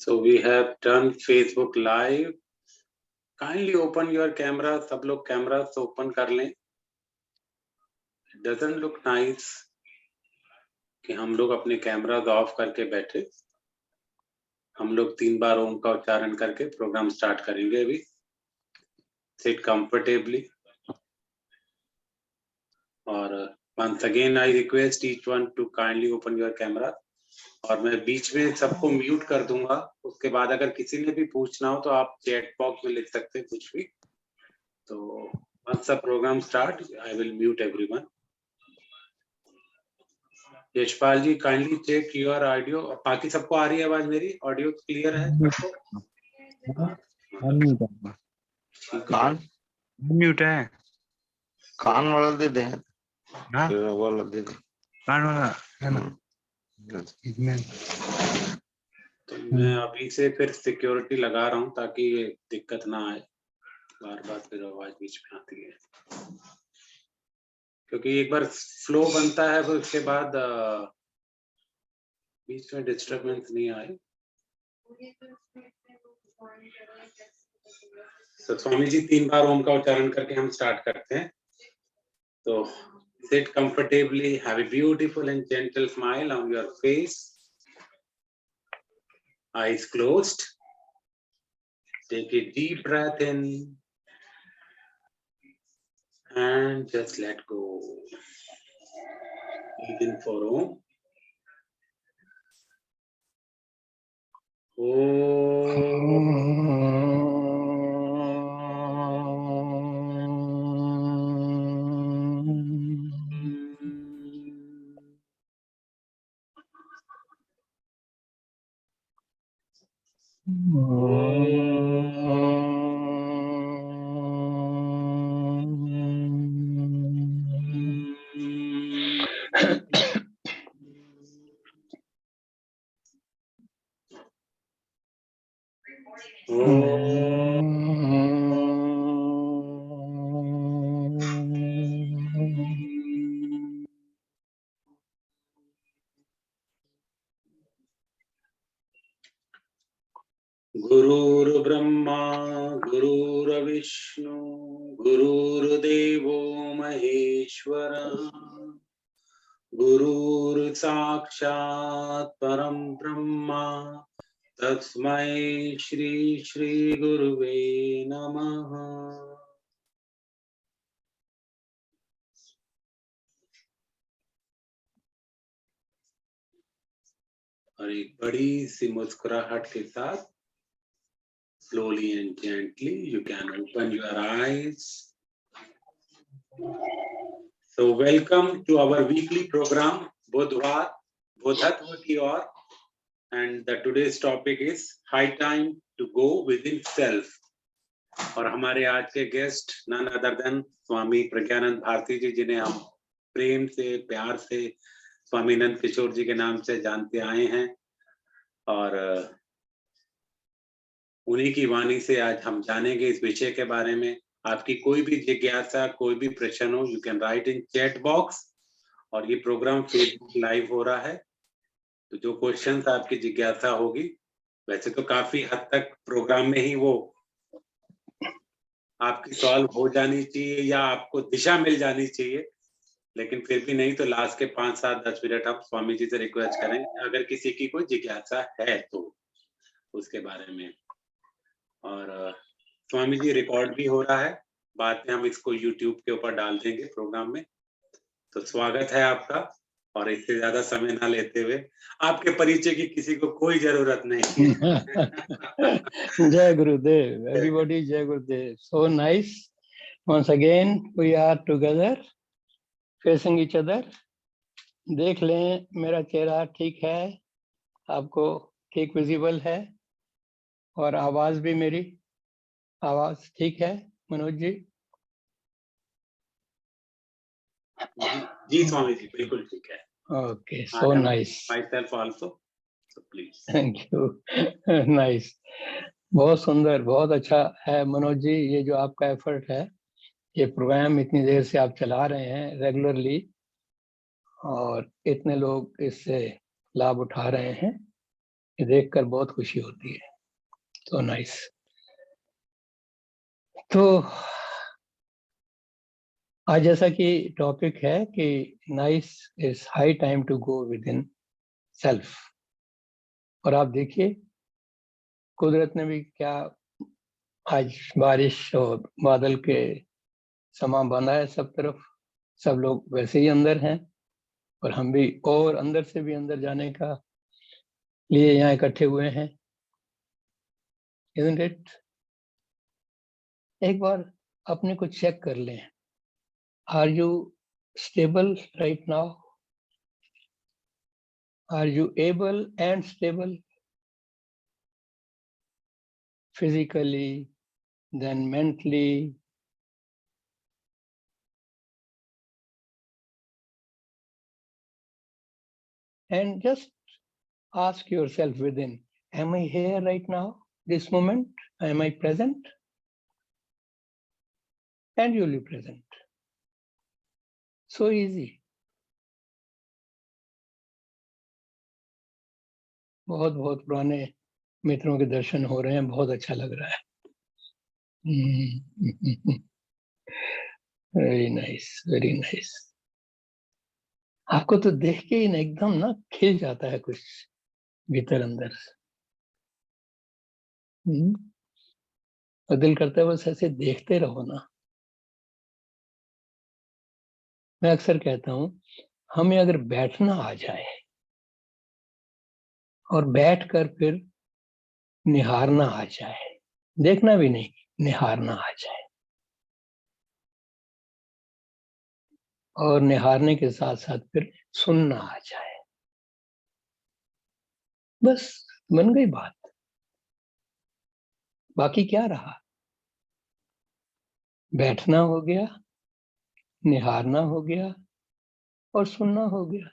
So we have done Facebook Live. Kindly open your camera. सब लोग camera open कर लें. It doesn't look nice कि हम लोग अपने कैमरा ऑफ करके बैठे. हम लोग 3 बार ओम का उच्चारण करके प्रोग्राम स्टार्ट करेंगे. अभी sit comfortably. और once again I request each one to kindly open your camera. और मैं बीच में सबको म्यूट कर दूंगा. उसके बाद अगर किसी ने भी पूछना हो तो आप चैट बॉक्स में लिख सकते हैं कुछ भी. तो once the program start, I will mute everyone. Yashpal ji kindly check your audio. बाकी सबको आ रही है आवाज मेरी? ऑडियो क्लियर है सबको? कान म्यूट है. कान वाला दे दे. हाँ वाला दे दे. कान वाला है ना. तो मैं अभी से फिर सिक्योरिटी लगा रहा हूँ ताकि ये दिक्कत ना आए. बार बार फिर आवाज बीच में आती है क्योंकि एक बार फ्लो बनता है फिर उसके बाद बीच में डिस्टर्बेंस नहीं आए. तो स्वामी जी 3 बार ओम का उच्चारण करके हम स्टार्ट करते हैं. तो sit comfortably, have a beautiful and gentle smile on your face, eyes closed. Take a deep breath in and just let go. Breathe in for Om. गुरुर्ब्रह्मा गुरुर्विष्णु गुरुर्देवो महेश्वर गुरुर्साक्षात् परम ब्रह्मा तस्मै श्री श्री गुरुवे नमः. और एक बड़ी सी मुस्कुराहट के साथ slowly and gently you can open your eyes. So welcome to our weekly program बुधवार बोधत्व की ओर, and the today's topic is high time to go within self. और हमारे आज के गेस्ट none other than स्वामी प्रज्ञानंद भारती जी, जिन्हें हम प्रेम से प्यार से स्वामी नंद किशोर जी के नाम से जानते आए हैं. और उन्हीं की वाणी से आज हम जानेंगे इस विषय के बारे में. आपकी कोई भी जिज्ञासा कोई भी प्रश्न हो you can write in chat box. और ये प्रोग्राम फेसबुक लाइव हो रहा है, तो जो क्वेश्चंस आपकी जिज्ञासा होगी, वैसे तो काफी हद तक प्रोग्राम में ही वो आपकी सॉल्व हो जानी चाहिए या आपको दिशा मिल जानी चाहिए, लेकिन फिर भी नहीं तो लास्ट के 5, 7, 10 मिनट आप स्वामी जी से रिक्वेस्ट करें अगर किसी की कोई जिज्ञासा है तो उसके बारे में. और स्वामी जी रिकॉर्ड भी हो रहा है, बाद में हम इसको YouTube के ऊपर डाल देंगे प्रोग्राम में. तो स्वागत है आपका. और इससे ज्यादा समय ना लेते हुए, आपके परिचय की किसी को कोई जरूरत नहीं है. जय गुरुदेव everybody. जय गुरुदेव. So nice. Once again we are together facing each other. देख लें मेरा चेहरा ठीक है, आपको ठीक विजिबल है, और आवाज भी मेरी आवाज ठीक है मनोज जी? जी स्वामी जी बिल्कुल ठीक है. Okay, so nice. myself also, so please. Thank you. Nice. बहुत सुंदर, बहुत अच्छा है मनोज जी. ये जो आपका एफर्ट है, ये प्रोग्राम इतनी देर से आप चला रहे हैं रेगुलरली, और इतने लोग इससे लाभ उठा रहे हैं, ये देखकर बहुत खुशी होती है। तो नाइस। तो आज जैसा कि टॉपिक है कि nice is high time to go within self, और आप देखिए कुदरत ने भी क्या आज बारिश और बादल के समा बना है सब तरफ, सब लोग वैसे ही अंदर हैं, और हम भी और अंदर से भी अंदर जाने का लिए यहाँ इकट्ठे हुए हैं। Isn't it? एक बार अपने को चेक कर लें, are you stable right now? Are you able and stable physically, then mentally? And just ask yourself within, am I here right now, this moment? Am I present? And you'll be present. So easy. बहुत बहुत पुराने मित्रों के दर्शन हो रहे हैं, बहुत अच्छा लग रहा है। Very nice, very nice. आपको तो देख के ही ना एकदम ना खिल जाता है कुछ भीतर अंदर। और दिल करता है बस ऐसे देखते रहो ना। मैं अक्सर कहता हूं, हमें अगर बैठना आ जाए और बैठकर फिर निहारना आ जाए, देखना भी नहीं, निहारना आ जाए, और निहारने के साथ साथ फिर सुनना आ जाए, बस बन गई बात। बाकी क्या रहा? बैठना हो गया, निहारना हो गया और सुनना हो गया।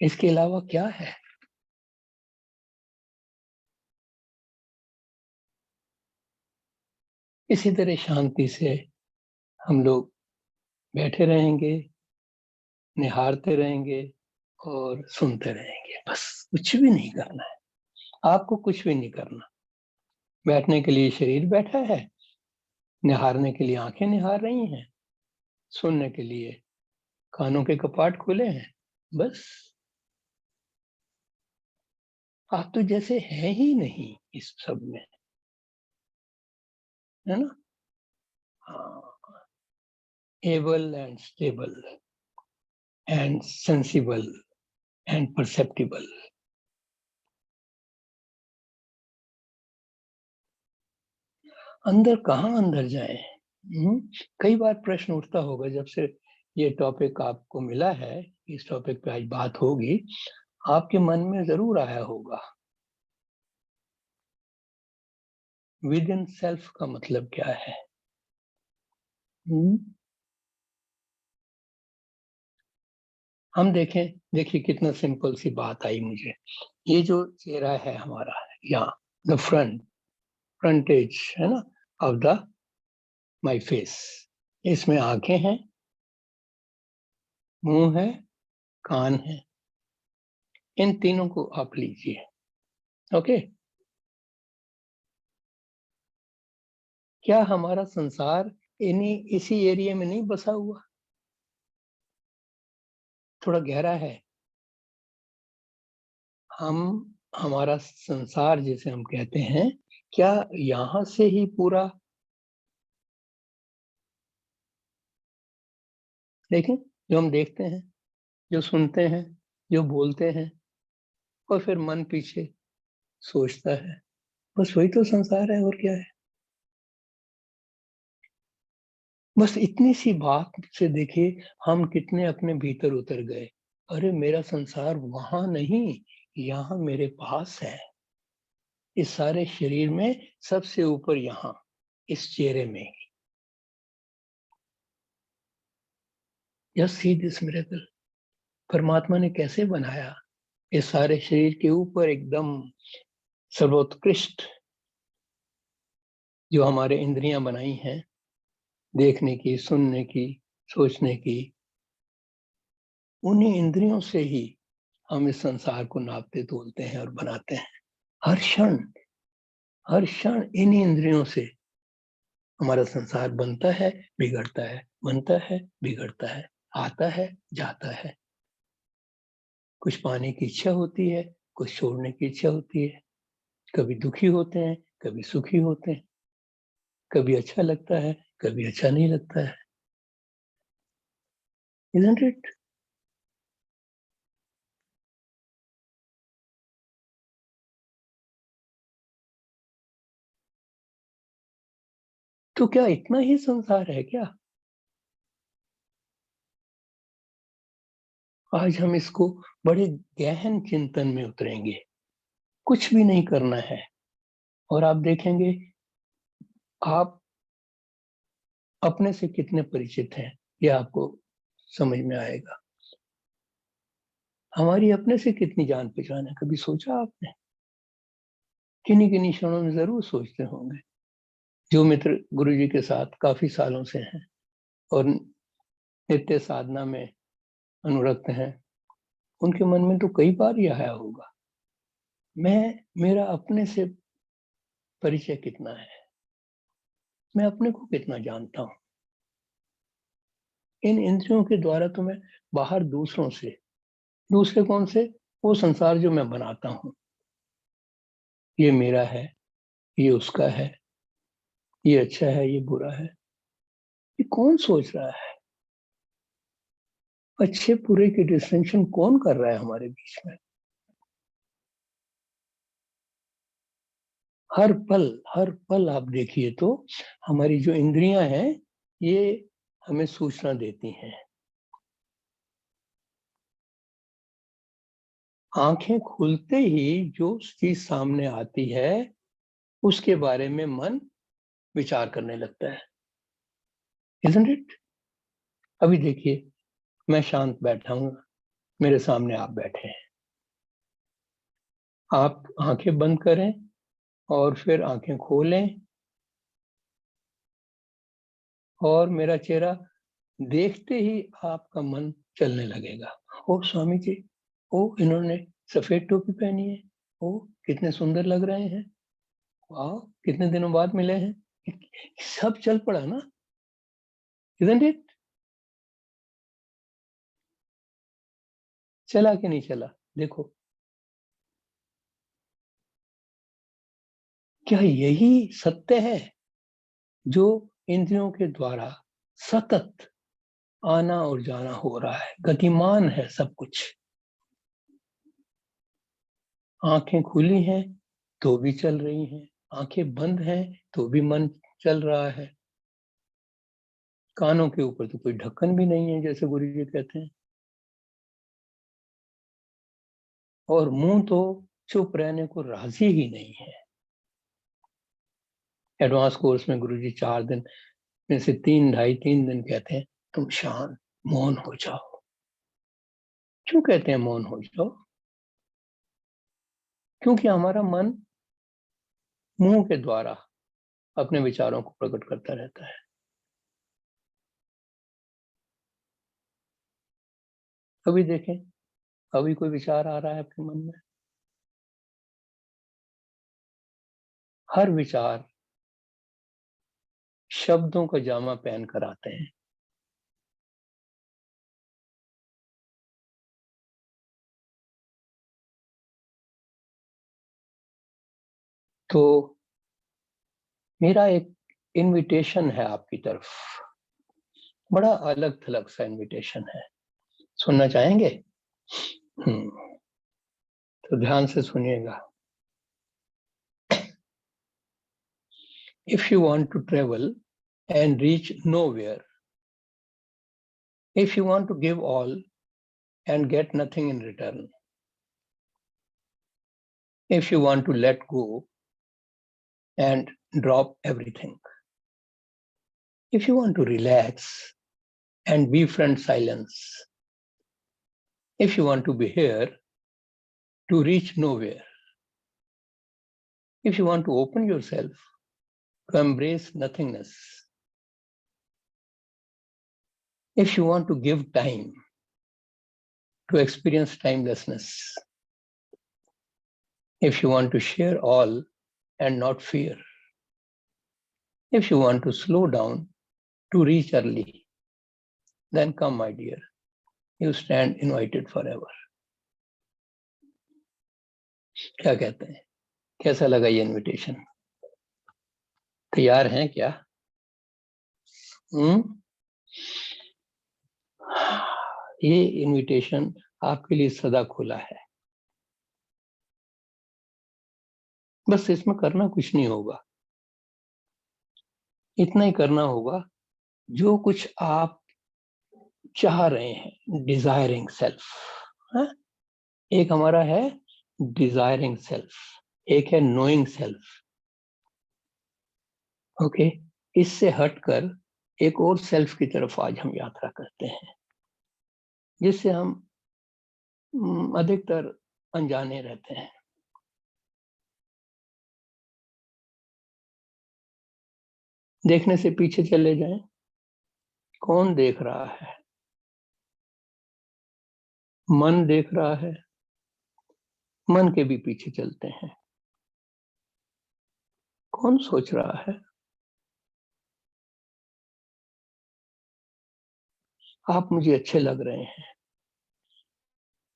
इसके अलावा क्या है? इसी तरह शांति से हम लोग बैठे रहेंगे, निहारते रहेंगे और सुनते रहेंगे, बस कुछ भी नहीं करना है। आपको कुछ भी नहीं करना। बैठने के लिए शरीर बैठा है, निहारने के लिए आंखें निहार रही हैं, सुनने के लिए कानों के कपाट खुले हैं, बस। आप तो जैसे हैं ही नहीं इस सब में, है ना? Able and stable and sensible and perceptible. अंदर कहाँ अंदर जाए? कई बार प्रश्न उठता होगा जब से ये टॉपिक आपको मिला है, इस टॉपिक पे आज बात होगी, आपके मन में जरूर आया होगा, विद इन सेल्फ का मतलब क्या है? हम देखें, देखिए कितना सिंपल सी बात आई मुझे। ये जो चेहरा है हमारा, यहाँ द फ्रंटेज है ना ऑफ द माय फेस, इसमें आंखें हैं, मुंह है, कान है, इन तीनों को आप लीजिए। ओके, क्या हमारा संसार इसी एरिया में नहीं बसा हुआ? थोड़ा गहरा है। हमारा संसार जिसे हम कहते हैं, क्या यहां से ही पूरा? देखें, जो हम देखते हैं, जो सुनते हैं, जो बोलते हैं, और फिर मन पीछे सोचता है, बस वही तो संसार है, और क्या है? बस इतनी सी बात से देखिए हम कितने अपने भीतर उतर गए। अरे मेरा संसार वहां नहीं, यहाँ मेरे पास है, इस सारे शरीर में सबसे ऊपर, यहाँ इस चेहरे में। Just see this miracle. परमात्मा ने कैसे बनाया इस सारे शरीर के ऊपर एकदम सर्वोत्कृष्ट जो हमारे इंद्रियां बनाई हैं, देखने की, सुनने की, सोचने की, उन्हीं इंद्रियों से ही हम इस संसार को नापते तोलते हैं और बनाते हैं। हर क्षण इन्हीं इंद्रियों से हमारा संसार बनता है, बिगड़ता है, बनता है, बिगड़ता है, आता है, जाता है। कुछ पाने की इच्छा होती है, कुछ छोड़ने की इच्छा होती है। कभी दुखी होते हैं, कभी सुखी होते हैं, कभी अच्छा लगता है, कभी अच्छा नहीं लगता है। Isn't it? तो क्या इतना ही संसार है क्या? आज हम इसको बड़े गहन चिंतन में उतरेंगे। कुछ भी नहीं करना है और आप देखेंगे आप अपने से कितने परिचित हैं, यह आपको समझ में आएगा। हमारी अपने से कितनी जान पहचान है, कभी सोचा आपने? किन्हीं किन्हीं क्षणों में जरूर सोचते होंगे। जो मित्र गुरु जी के साथ काफी सालों से हैं और नित्य साधना में अनुरक्त हैं, उनके मन में तो कई बार यह आया होगा, मेरा अपने से परिचय कितना है, मैं अपने को कितना जानता हूं। इन इंद्रियों के द्वारा तो मैं बाहर दूसरों से, दूसरे कौन से? वो संसार जो मैं बनाता हूं, ये मेरा है, ये उसका है, ये अच्छा है, ये बुरा है, ये कौन सोच रहा है? अच्छे बुरे की डिस्टिंक्शन कौन कर रहा है हमारे बीच में? हर पल आप देखिए तो हमारी जो इंद्रियां हैं ये हमें सूचना देती हैं। आंखें खुलते ही जो चीज सामने आती है उसके बारे में मन विचार करने लगता है। Isn't it? अभी देखिए, मैं शांत बैठा हूं, मेरे सामने आप बैठे हैं। आप आंखें बंद करें और फिर आंखें खोलें और मेरा चेहरा देखते ही आपका मन चलने लगेगा। ओ स्वामी जी, ओ इन्होंने सफेद टोपी पहनी है, ओ कितने सुंदर लग रहे हैं, वाह कितने दिनों बाद मिले हैं। सब चल पड़ा ना, isn't it? चला कि नहीं चला? देखो, क्या यही सत्य है जो इंद्रियों के द्वारा सतत आना और जाना हो रहा है? गतिमान है सब कुछ। आंखें खुली हैं तो भी चल रही हैं, आंखें बंद हैं तो भी मन चल रहा है। कानों के ऊपर तो कोई ढक्कन भी नहीं है, जैसे गुरु जी कहते हैं, और मुंह तो चुप रहने को राजी ही नहीं है। एडवांस कोर्स में गुरु जी 4 दिन में से 3 दिन कहते हैं तुम शांत मौन हो जाओ। क्यों कहते हैं मौन हो जाओ? क्योंकि हमारा मन मुंह के द्वारा अपने विचारों को प्रकट करता रहता है। अभी देखें, अभी कोई विचार आ रहा है आपके मन में? हर विचार शब्दों का जामा पहन कर आते हैं। तो मेरा एक इनविटेशन है आपकी तरफ, बड़ा अलग थलग सा इनविटेशन है, सुनना चाहेंगे? तो ध्यान से सुनिएगा। If you want to travel and reach nowhere, if you want to give all and get nothing in return, if you want to let go and drop everything, if you want to relax and befriend silence, if you want to be here to reach nowhere, if you want to open yourself to embrace nothingness, If you want to give time to experience timelessness, if you want to share all and not fear, if you want to slow down to reach early, then come, my dear. You stand invited forever. क्या कहते हैं? कैसा लगा ये invitation? तैयार हैं क्या? ये इनविटेशन आपके लिए सदा खुला है। बस इसमें करना कुछ नहीं होगा, इतना ही करना होगा जो कुछ आप चाह रहे हैं, डिजायरिंग सेल्फ। एक हमारा है डिजायरिंग सेल्फ, एक है नोइंग सेल्फ। ओके, इससे हटकर एक और सेल्फ की तरफ आज हम यात्रा करते हैं, जिससे हम अधिकतर अनजाने रहते हैं। देखने से पीछे चले जाएं, कौन देख रहा है? मन देख रहा है, मन के भी पीछे चलते हैं। कौन सोच रहा है? आप मुझे अच्छे लग रहे हैं।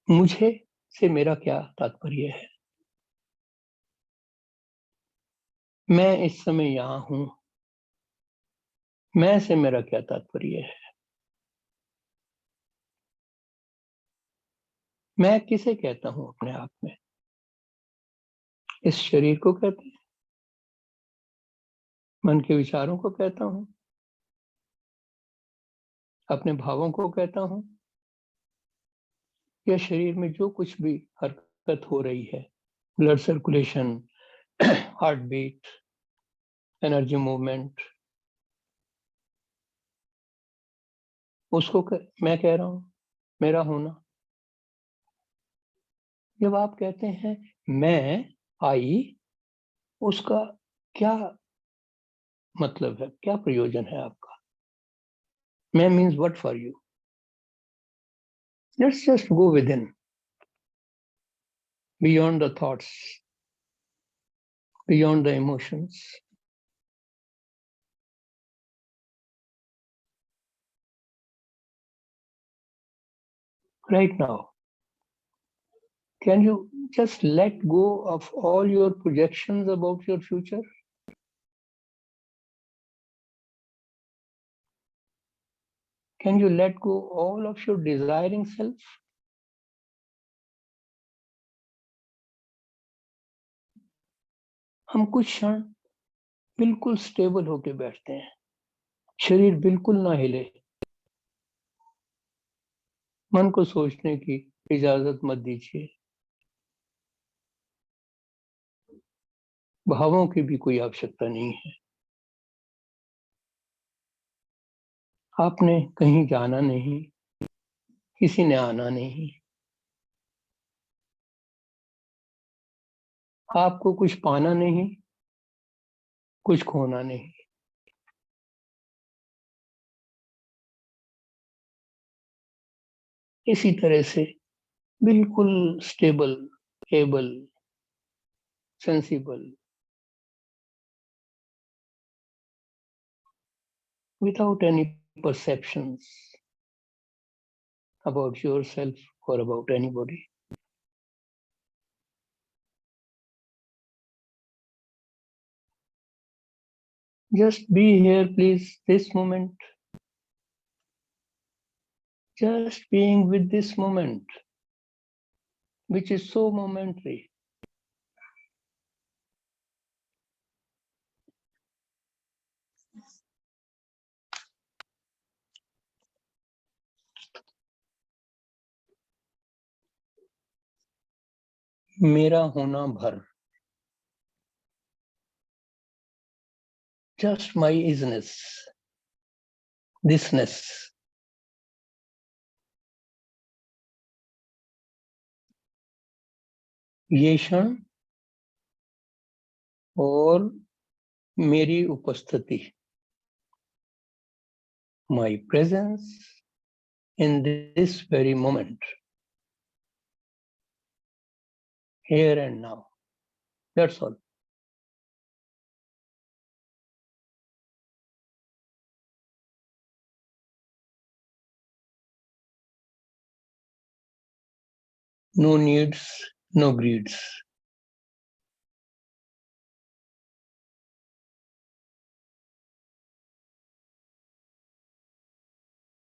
मुझे से मेरा क्या तात्पर्य है? मैं इस समय यहां हूं, मैं से मेरा क्या तात्पर्य है? मैं किसे कहता हूं अपने आप में? इस शरीर को कहते हैं, मन के विचारों को कहता हूं, अपने भावों को कहता हूं, या शरीर में जो कुछ भी हरकत हो रही है, blood circulation, heart beat, energy movement, उसको मैं कह रहा हूं मेरा होना। जब आप कहते हैं मैं आई, उसका क्या मतलब है, क्या प्रयोजन है आपका? मैं means what for you? Let's just go with in, beyond the thoughts, beyond the emotions. Right now, can you just let go of all your projections about your future? Can you let go all of your desiring self? हम कुछ क्षण बिल्कुल stable होके बैठते हैं, शरीर बिल्कुल ना हिले, मन को सोचने की इजाजत मत दीजिए, भावों की भी कोई आवश्यकता नहीं है। आपने कहीं जाना नहीं, किसी ने आना नहीं, आपको कुछ पाना नहीं, कुछ खोना नहीं। इसी तरह से बिल्कुल stable, able, sensible, without any perceptions about yourself or about anybody. Just be here, please, this moment. Just being with this moment, which is so momentary. मेरा होना भर, just my isness, thisness. ये क्षण और मेरी उपस्थिति, my presence in this very moment, here and now. That's all. No needs, no greeds.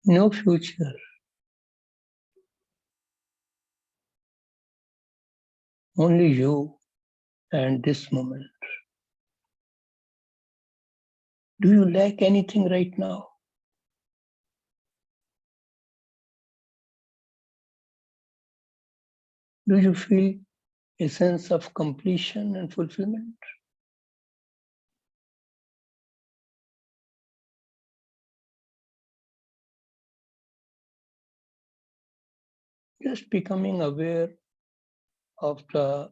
No future. Only you and this moment. Do you lack anything right now? Do you feel a sense of completion and fulfillment? Just becoming aware of the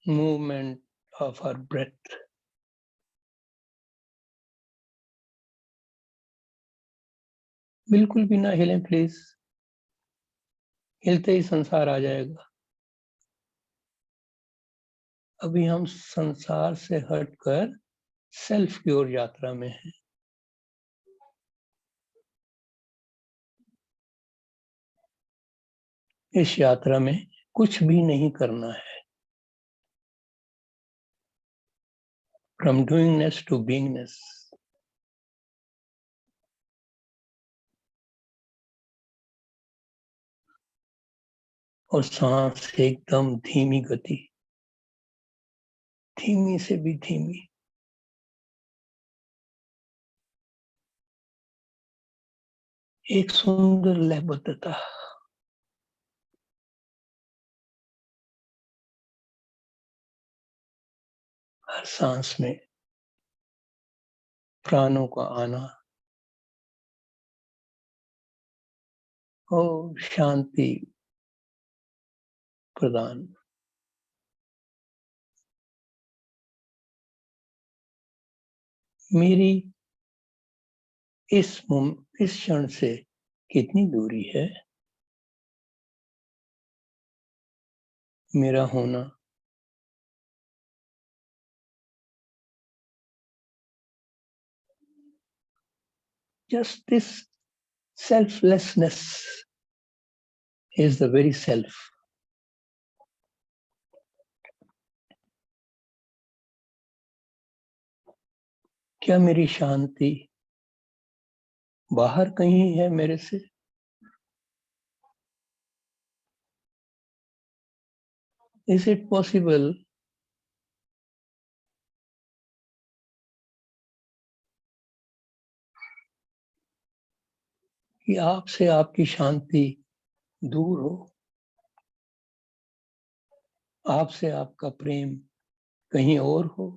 movement of our breath. बिल्कुल भी ना हिलें please, हिलते ही संसार आ जाएगा। अभी हम संसार से हटकर सेल्फ की ओर यात्रा में हैं। इस यात्रा में कुछ भी नहीं करना है। From doingness to beingness. और सांस एकदम धीमी गति, धीमी से भी धीमी। एक सुंदर लयबद्धता। हर सांस में प्राणों का आना और शांति प्रदान। मेरी इस क्षण से कितनी दूरी है? मेरा होना just this selflessness is the very self. क्या मेरी शांति बाहर कहीं है मेरे से? Is it possible कि आपसे आपकी शांति दूर हो, आपसे आपका प्रेम कहीं और हो?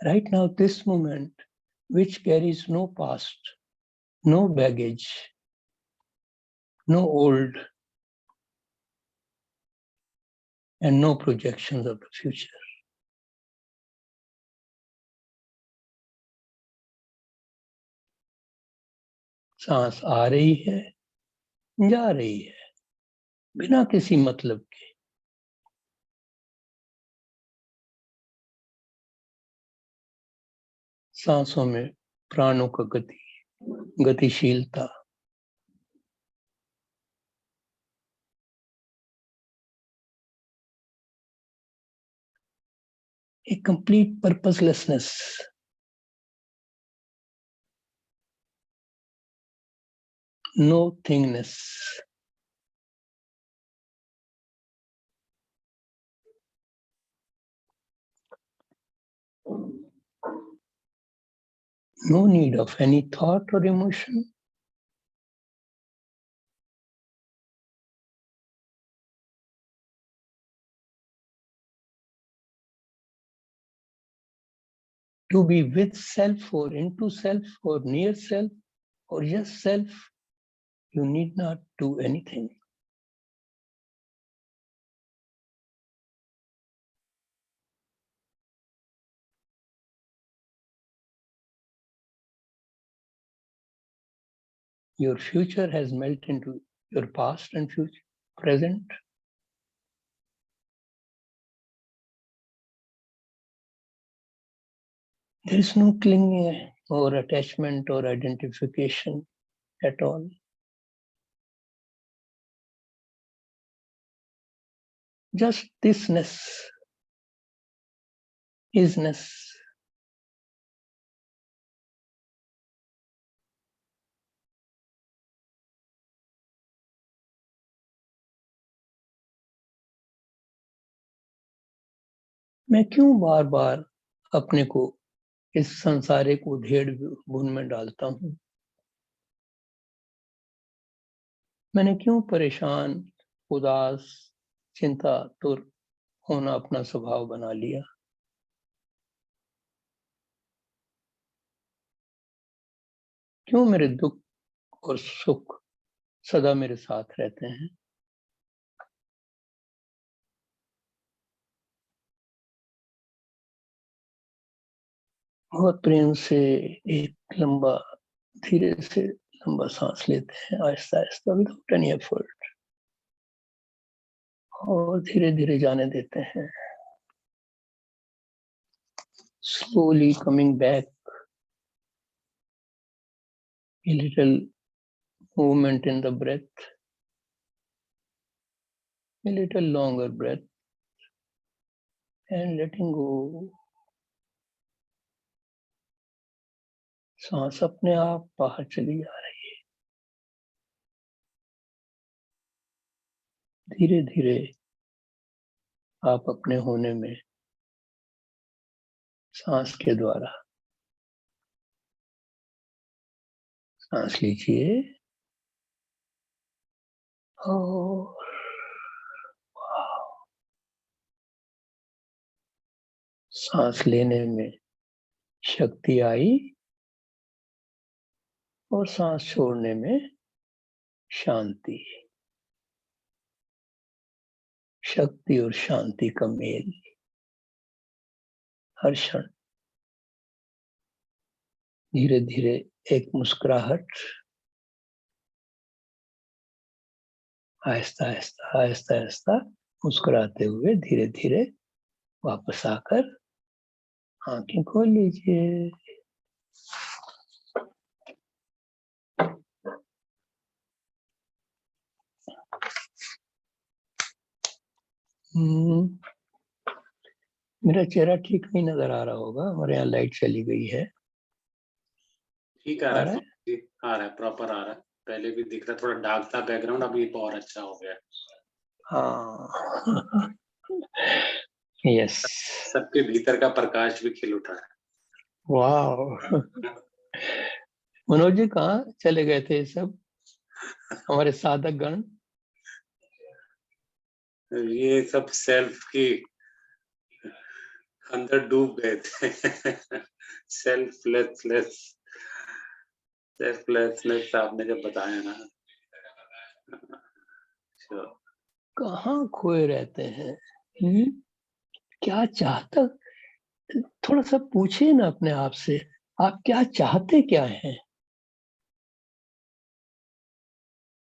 Right now, this moment, which carries no past, no baggage, no old, and no projections of the future. सांस आ रही है, जा रही है, बिना किसी मतलब के। सांसों में प्राणों का गतिशीलता। A complete purposelessness. No thingness. No need of any thought or emotion. To be with self or into self or near self or just self, you need not do anything. your future has melted into your past and future, present. There is no clinging or attachment or identification at all. Just thisness, isness. मैं क्यों बार बार अपने को इस संसारिक उधेड़ बुन में डालता हूं? मैंने क्यों परेशान, उदास, चिंतातुर होना अपना स्वभाव बना लिया? क्यों मेरे दुख और सुख सदा मेरे साथ रहते हैं? बहुत प्रेम से एक लंबा, धीरे से लंबा सांस लेते हैं, Aahista Aahista, without any effort, और धीरे धीरे जाने देते हैं. Slowly coming back, a little movement in the breath, a little longer breath, and letting go. सांस अपने आप बाहर चली जा रही है. धीरे धीरे आप अपने होने में सांस के द्वारा सांस लीजिए और सांस लेने में शक्ति आई और सांस छोड़ने में शांति. शक्ति और शांति का मेल हर क्षण. धीरे धीरे एक मुस्कुराहट, आहिस्ता आहिस्ता आहिस्ता आहिस्ता मुस्कुराते हुए धीरे धीरे वापस आकर आंखें खोल लीजिए. मेरा चेहरा ठीक नहीं नजर आ रहा होगा, हमारे यहाँ लाइट चली गई है. ठीक आ रहा है, आ रहा है, प्रॉपर आ रहा है. पहले भी दिख रहा, थोड़ा डार्क था बैकग्राउंड, अभी और अच्छा हो गया. हाँ. यस. सबके भीतर का प्रकाश भी खिल उठा है. वाह. मनोज जी कहाँ चले गए थे सब हमारे साधक गण? ये सब सेल्फ की अंदर डूब गए थे. सेल्फलेसनेस आपने जब बताया ना, कहाँ खोए रहते हैं? क्या चाहता, थोड़ा सा पूछिए ना अपने आप से, आप क्या चाहते क्या हैं?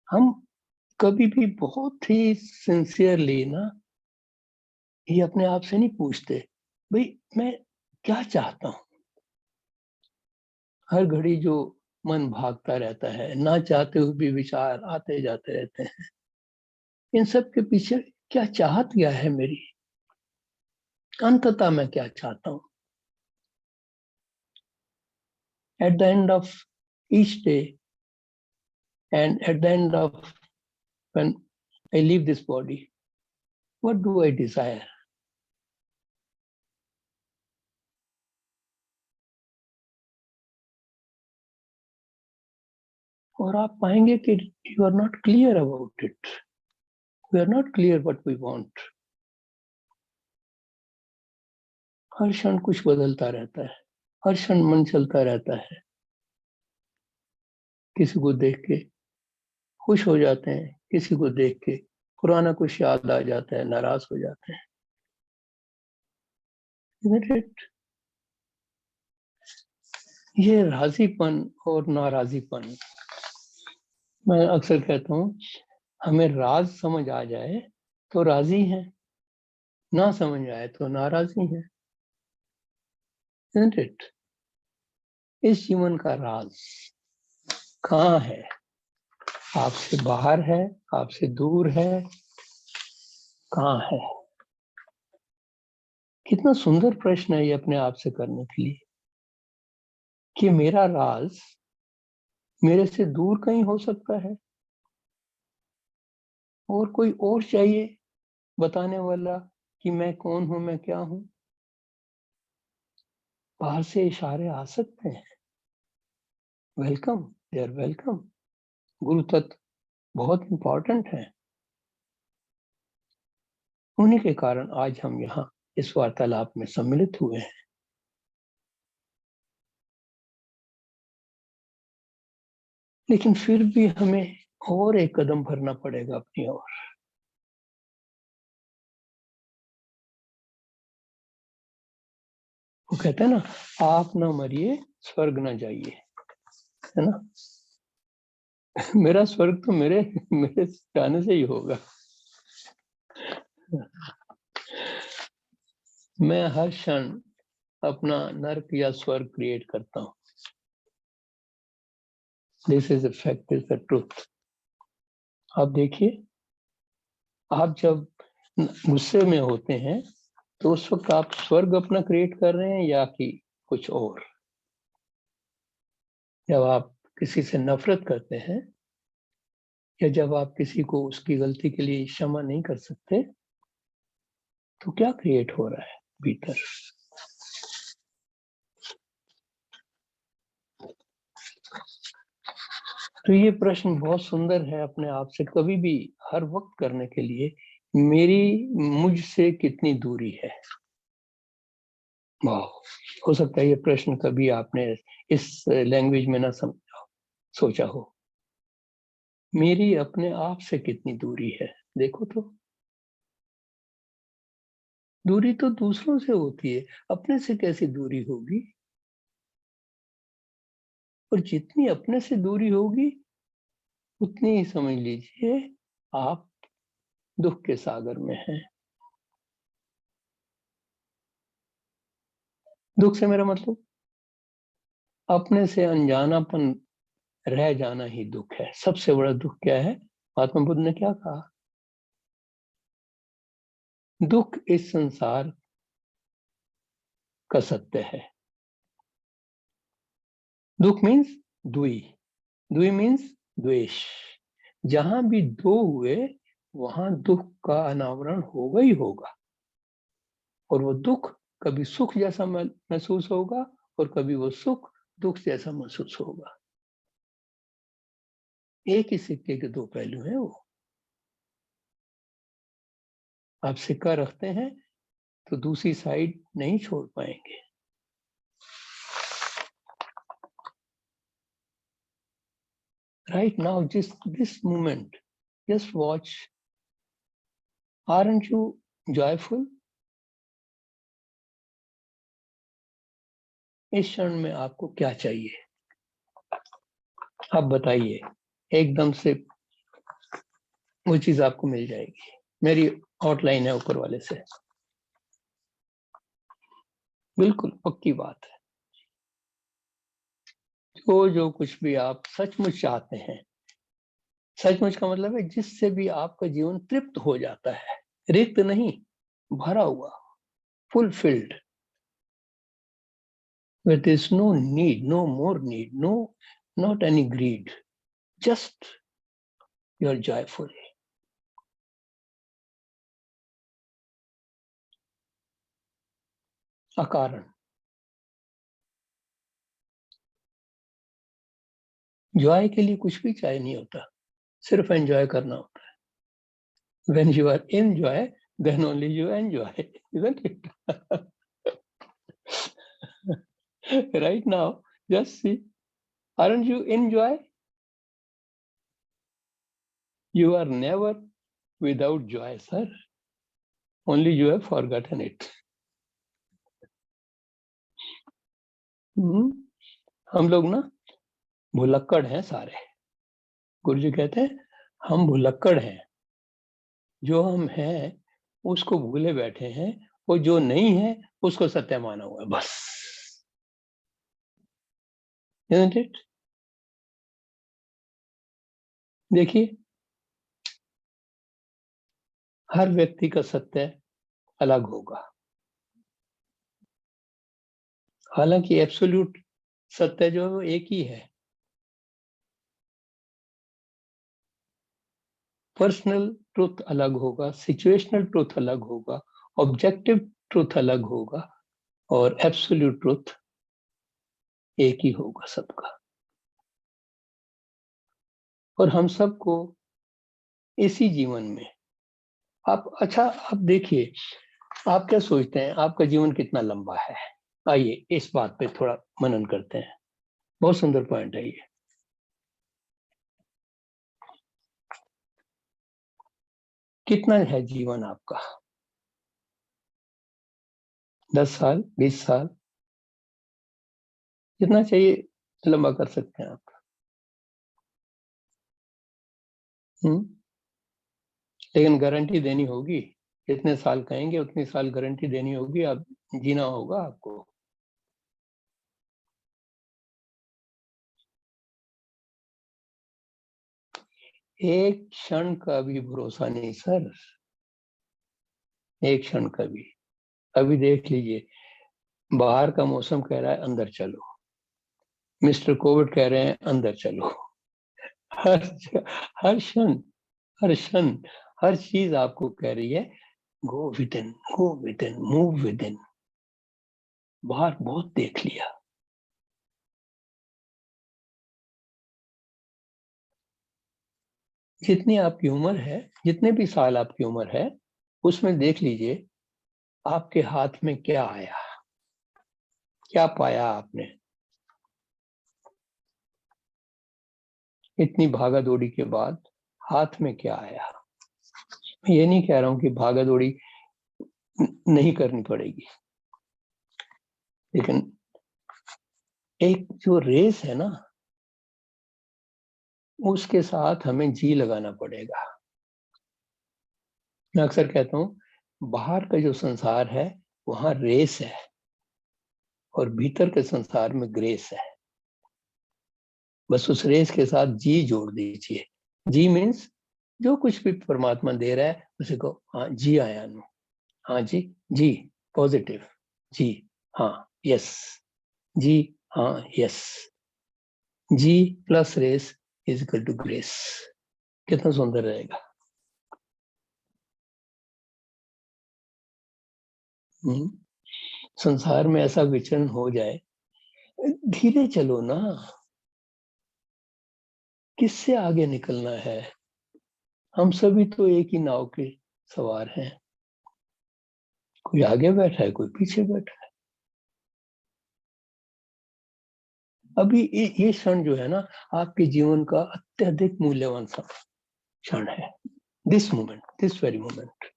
हम कभी भी बहुत ही सिंसियरली ना ये अपने आप से नहीं पूछते, भाई मैं क्या चाहता हूं. हर घड़ी जो मन भागता रहता है, ना चाहते हुए भी विचार आते जाते रहते हैं. इन सब के पीछे क्या चाहत क्या है मेरी? अंततः मैं क्या चाहता हूं? At the end of each day and at the end of when I leave this body, what do I desire? और आप पाएंगे कि you are not clear about it. We are not clear what we want. हर क्षण कुछ बदलता रहता है, हर क्षण मन चलता रहता है. किसी को देख के खुश हो जाते हैं, किसी को देख के पुराना कुछ याद आ जाता है, नाराज हो जाते हैं. Isn't it? ये राजीपन और नाराजीपन मैं अक्सर कहता हूँ हमें राज समझ आ जाए तो राजी हैं, ना समझ आए तो नाराजी हैं। Isn't it? इस जीवन का राज कहाँ है? आपसे बाहर है, आपसे दूर है, कहाँ है? कितना सुंदर प्रश्न है ये अपने आप से करने के लिए कि मेरा राज मेरे से दूर कहीं हो सकता है और कोई और चाहिए बताने वाला कि मैं कौन हूं, मैं क्या हूं। बाहर से इशारे आ सकते हैं, वेलकम, दे आर वेलकम। गुरु तत्व बहुत इंपॉर्टेंट है, उन्हीं के कारण आज हम यहाँ इस वार्तालाप में सम्मिलित हुए हैं। लेकिन फिर भी हमें और एक कदम भरना पड़ेगा अपनी ओर। वो कहते हैं ना, आप ना मरिए स्वर्ग ना जाइए, है ना। मेरा स्वर्ग तो मेरे मेरे जाने से ही होगा। मैं हर क्षण अपना नर्क या स्वर्ग क्रिएट करता हूँ। This is the fact, is the truth. आप देखिए, आप जब गुस्से में होते हैं तो उस वक्त आप स्वर्ग अपना क्रिएट कर रहे हैं या कि कुछ और। जब आप किसी से नफरत करते हैं या जब आप किसी को उसकी गलती के लिए क्षमा नहीं कर सकते तो क्या क्रिएट हो रहा है भीतर? तो ये प्रश्न बहुत सुंदर है अपने आप से कभी भी हर वक्त करने के लिए, मेरी मुझसे कितनी दूरी है। वाह, हो सकता है ये प्रश्न कभी आपने इस लैंग्वेज में ना समझा, सोचा हो। मेरी अपने आप से कितनी दूरी है। देखो तो, दूरी तो दूसरों से होती है, अपने से कैसी दूरी होगी? और जितनी अपने से दूरी होगी उतनी ही समझ लीजिए आप दुख के सागर में हैं। दुख से मेरा मतलब अपने से अनजानापन रह जाना ही दुख है। सबसे बड़ा दुख क्या है? महात्मा बुद्ध ने क्या कहा? दुख इस संसार का सत्य है। दुख मीन्स द्वी, द्वी मीन्स द्वेष। जहां भी दो हुए वहां दुख का अनावरण होगा ही होगा। और वो दुख कभी सुख जैसा महसूस होगा और कभी वो सुख दुख जैसा महसूस होगा। एक ही सिक्के के दो पहलू हैं वो। आप सिक्का रखते हैं तो दूसरी साइड नहीं छोड़ पाएंगे। Right now, just this moment, just watch. Aren't you joyful? इस क्षण में आपको क्या चाहिए? आप बताइए, एकदम से वो चीज आपको मिल जाएगी। मेरी आउटलाइन है ऊपर वाले से, बिल्कुल पक्की बात है। जो कुछ भी आप सचमुच चाहते हैं, सचमुच का मतलब है जिससे भी आपका जीवन तृप्त हो जाता है, रिक्त नहीं, भरा हुआ, fulfilled, where there is no need, no more need, no, not any greed, just you are joyful. अकारण। जॉय के लिए कुछ भी चाहिए नहीं होता, सिर्फ एंजॉय करना होता है। When you are in joy, then only you enjoy, isn't it? Right now, just see, aren't you in joy? You are never without joy, sir. Only you have forgotten it. हम लोग ना भुलक्कड़ हैं सारे, गुरु जी कहते हैं हम भुलक्कड़ हैं, जो हम हैं उसको भूले बैठे हैं, और जो नहीं है उसको सत्य माना हुआ है, बस। Isn't it? देखिए, हर व्यक्ति का सत्य अलग होगा, हालांकि एब्सोल्यूट सत्य जो है वो एक ही है। पर्सनल ट्रुथ अलग होगा, सिचुएशनल ट्रुथ अलग होगा, ऑब्जेक्टिव ट्रुथ अलग होगा, और एब्सोल्यूट ट्रुथ एक ही होगा सबका। और हम सबको इसी जीवन में, आप देखिए, आप क्या सोचते हैं आपका जीवन कितना लंबा है? आइए इस बात पे थोड़ा मनन करते हैं। बहुत सुंदर पॉइंट है ये। कितना है जीवन आपका? 10 साल, 20 साल, कितना चाहिए लंबा कर सकते हैं आप? लेकिन गारंटी देनी होगी, जितने साल कहेंगे उतनी साल गारंटी देनी होगी, आप जीना होगा आपको। एक क्षण का भी भरोसा नहीं सर, एक क्षण का भी। अभी देख लीजिए, बाहर का मौसम कह रहा है अंदर चलो, मिस्टर कोविड कह रहे हैं अंदर चलो। हर हर क्षण, हर क्षण, हर चीज आपको कह रही है go with in, go with in, move with in. बाहर बहुत देख लिया। जितनी आपकी उम्र है, जितने भी साल आपकी उम्र है, उसमें देख लीजिए आपके हाथ में क्या आया, क्या पाया आपने। इतनी भागा दौड़ी के बाद हाथ में क्या आया? मैं ये नहीं कह रहा हूं कि भागा दौड़ी नहीं करनी पड़ेगी, लेकिन एक जो रेस है ना, उसके साथ हमें जी लगाना पड़ेगा। मैं अक्सर कहता हूं, बाहर का जो संसार है वहां रेस है, और भीतर के संसार में ग्रेस है। बस उस रेस के साथ जी जोड़ दीजिए। जी मीन्स जो कुछ भी परमात्मा दे रहा है उसे को हाँ जी आया नो, हाँ जी, जी पॉजिटिव, जी हाँ यस, जी हाँ yes. G plus race is equal to grace. कितना सुंदर रहेगा। संसार में ऐसा विचरण हो जाए, धीरे चलो ना, किससे आगे निकलना है? हम सभी तो एक ही नाव के सवार हैं, कोई आगे बैठा है, कोई पीछे बैठा है। अभी ये क्षण जो है ना, आपके जीवन का अत्यधिक मूल्यवान क्षण है। This moment, this very moment,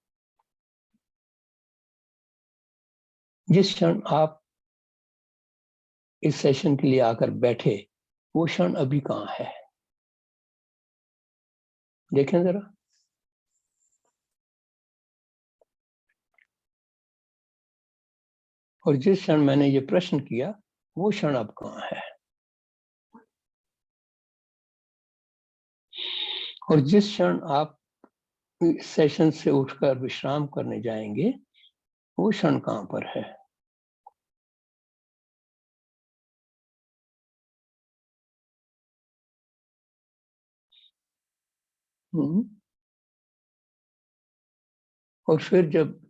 जिस क्षण आप इस सेशन के लिए आकर बैठे, वो क्षण अभी कहाँ है? देखें जरा। और जिस क्षण मैंने ये प्रश्न किया, वो क्षण अब कहाँ है? और जिस क्षण आप सेशन से उठकर विश्राम करने जाएंगे, वो क्षण कहाँ पर है? और फिर जब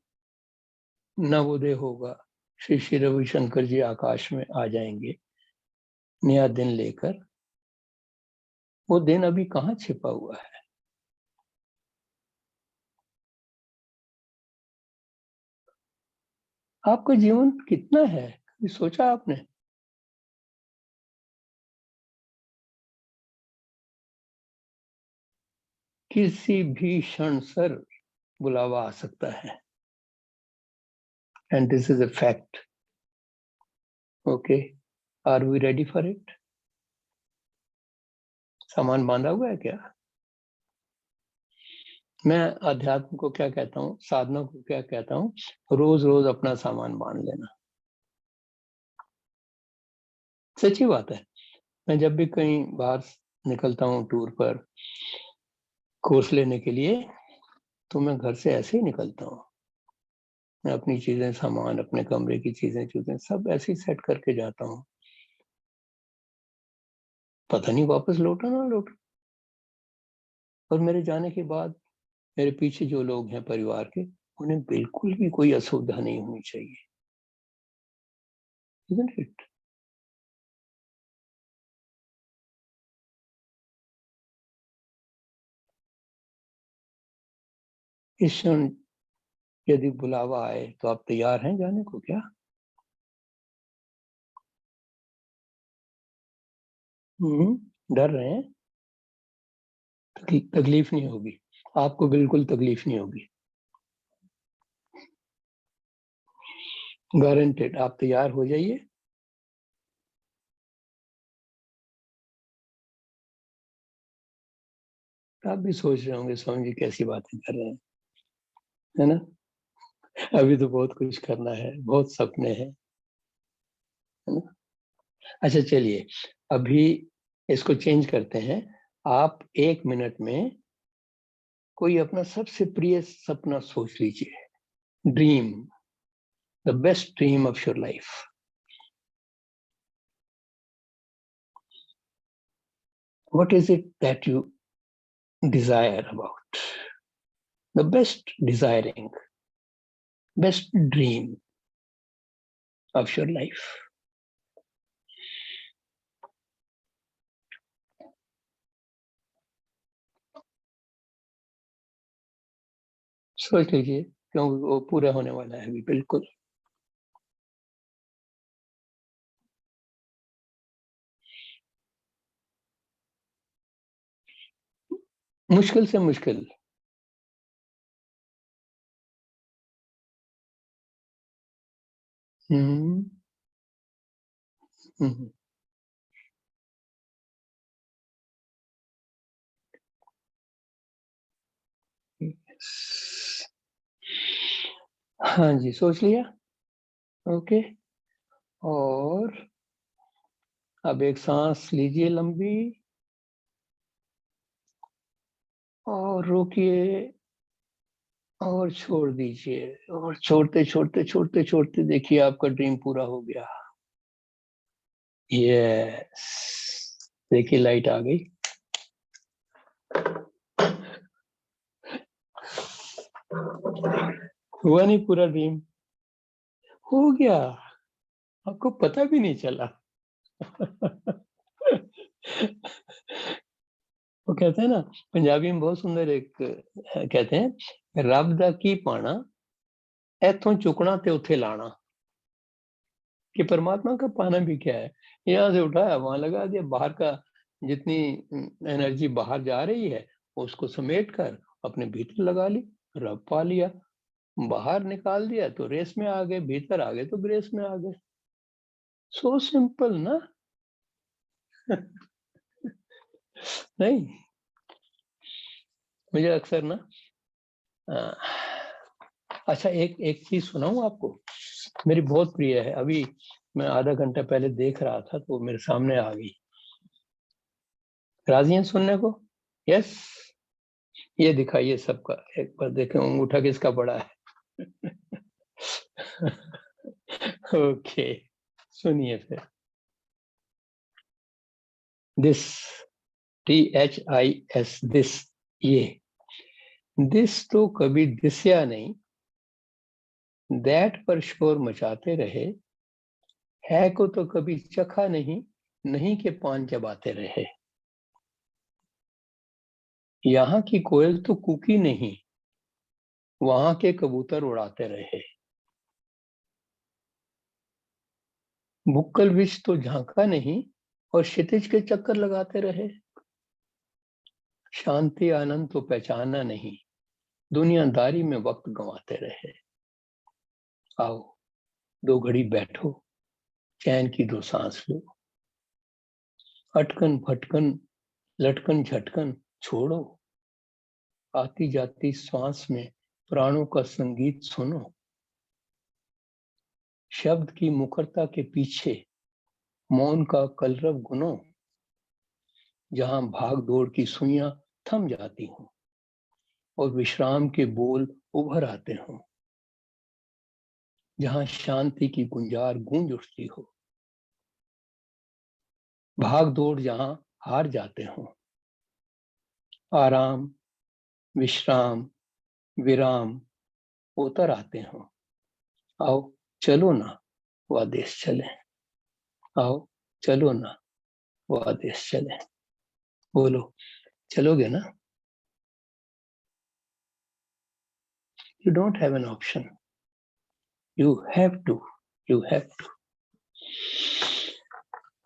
नवोदय होगा, श्री श्री रविशंकर जी आकाश में आ जाएंगे नया दिन लेकर, वो दिन अभी कहाँ छिपा हुआ है? आपका जीवन कितना है, कभी सोचा आपने? किसी भी क्षण सर बुलावा आ सकता है, and this is a fact. Okay, are we ready for it? सामान बांधा हुआ है क्या? मैं अध्यात्म को क्या कहता हूँ, साधना को क्या कहता हूँ, रोज रोज अपना सामान बांध लेना। सच्ची बात है। मैं जब भी कहीं बाहर निकलता हूँ टूर पर कोर्स लेने के लिए, तो मैं घर से ऐसे ही निकलता हूँ। मैं अपनी चीजें, सामान, अपने कमरे की चीजें सब ऐसे ही सेट करके जाता हूँ। पता नहीं वापस लौटा ना लौटा। और मेरे जाने के बाद मेरे पीछे जो लोग हैं परिवार के, उन्हें बिल्कुल भी कोई असुविधा नहीं होनी चाहिए। Isn't it? इस क्षण यदि बुलावा आए तो आप तैयार हैं जाने को क्या? डर रहे हैं? तकलीफ नहीं होगी आपको, बिल्कुल तकलीफ नहीं होगी, गारंटेड। आप तैयार हो जाइए। आप भी सोच रहे होंगे स्वामी जी कैसी बातें कर रहे हैं, है ना? अभी तो बहुत कुछ करना है, बहुत सपने हैं, है ना? अच्छा चलिए, अभी इसको चेंज करते हैं। आप 1 मिनट में कोई अपना सबसे प्रिय सपना सोच लीजिए, dream, the best dream of your life. What is it that you desire about? The best desiring, best dream of your life. सोच लीजिए, क्योंकि वो पूरा होने वाला है अभी बिल्कुल। मुश्किल से मुश्किल। हम्म हम्म, हाँ जी, सोच लिया। ओके, और अब एक सांस लीजिए लंबी और रोकिए और छोड़ दीजिए, और छोड़ते छोड़ते छोड़ते छोड़ते देखिए आपका ड्रीम पूरा हो गया। यस, देखिए लाइट आ गई। हुआ नहीं पूरा ड्रीम? हो गया, आपको पता भी नहीं चला। वो कहते हैं ना, पंजाबी में बहुत सुंदर एक कहते हैं, रब दा की पाना इथों चुकना ते उथे लाना। कि परमात्मा का पाना भी क्या है, यहाँ से उठाया वहां लगा दिया। बाहर का जितनी एनर्जी बाहर जा रही है उसको समेट कर अपने भीतर लगा ली, रब पा लिया। बाहर निकाल दिया तो रेस में आ गए, भीतर आ गए तो ग्रेस में आ गए। सो सिंपल ना? नहीं, मुझे अक्सर ना अच्छा एक एक चीज सुनाऊं आपको, मेरी बहुत प्रिय है। अभी मैं आधा घंटा पहले देख रहा था तो मेरे सामने आ गई। राजी हैं सुनने को? यस, ये दिखाइए सबका, एक बार देखें अंगूठा किसका बड़ा है। ओके, सुनिए फिर। दिस, THIS, दिस, ये दिस तो कभी दिस्या नहीं, दैट पर शोर मचाते रहे, है को तो कभी चखा नहीं, नहीं के पान चबाते रहे। यहाँ की कोयल तो कूकी नहीं, वहां के कबूतर उड़ाते रहे। बुक्कल विष तो झांका नहीं, और क्षितिज के चक्कर लगाते रहे। शांति आनंद तो पहचाना नहीं, दुनियादारी में वक्त गंवाते रहे। आओ 2 घड़ी बैठो, चैन की 2 सांस लो, अटकन फटकन लटकन झटकन छोड़ो, आती जाती श्वास में प्राणों का संगीत सुनो। शब्द की मुखरता के पीछे मौन का कलरव गुनो। जहां भाग दौड़ की सुइयां थम जाती हों और विश्राम के बोल उभर आते हों, जहां शांति की गुंजार गूंज उठती हो, भाग दौड़ जहां हार जाते हों, आराम, विश्राम, विराम उतर आते हों। आओ चलो ना वह देश चले, आओ चलो ना वह देश चले। बोलो चलोगे ना? You don't have an option. You have to. You have to.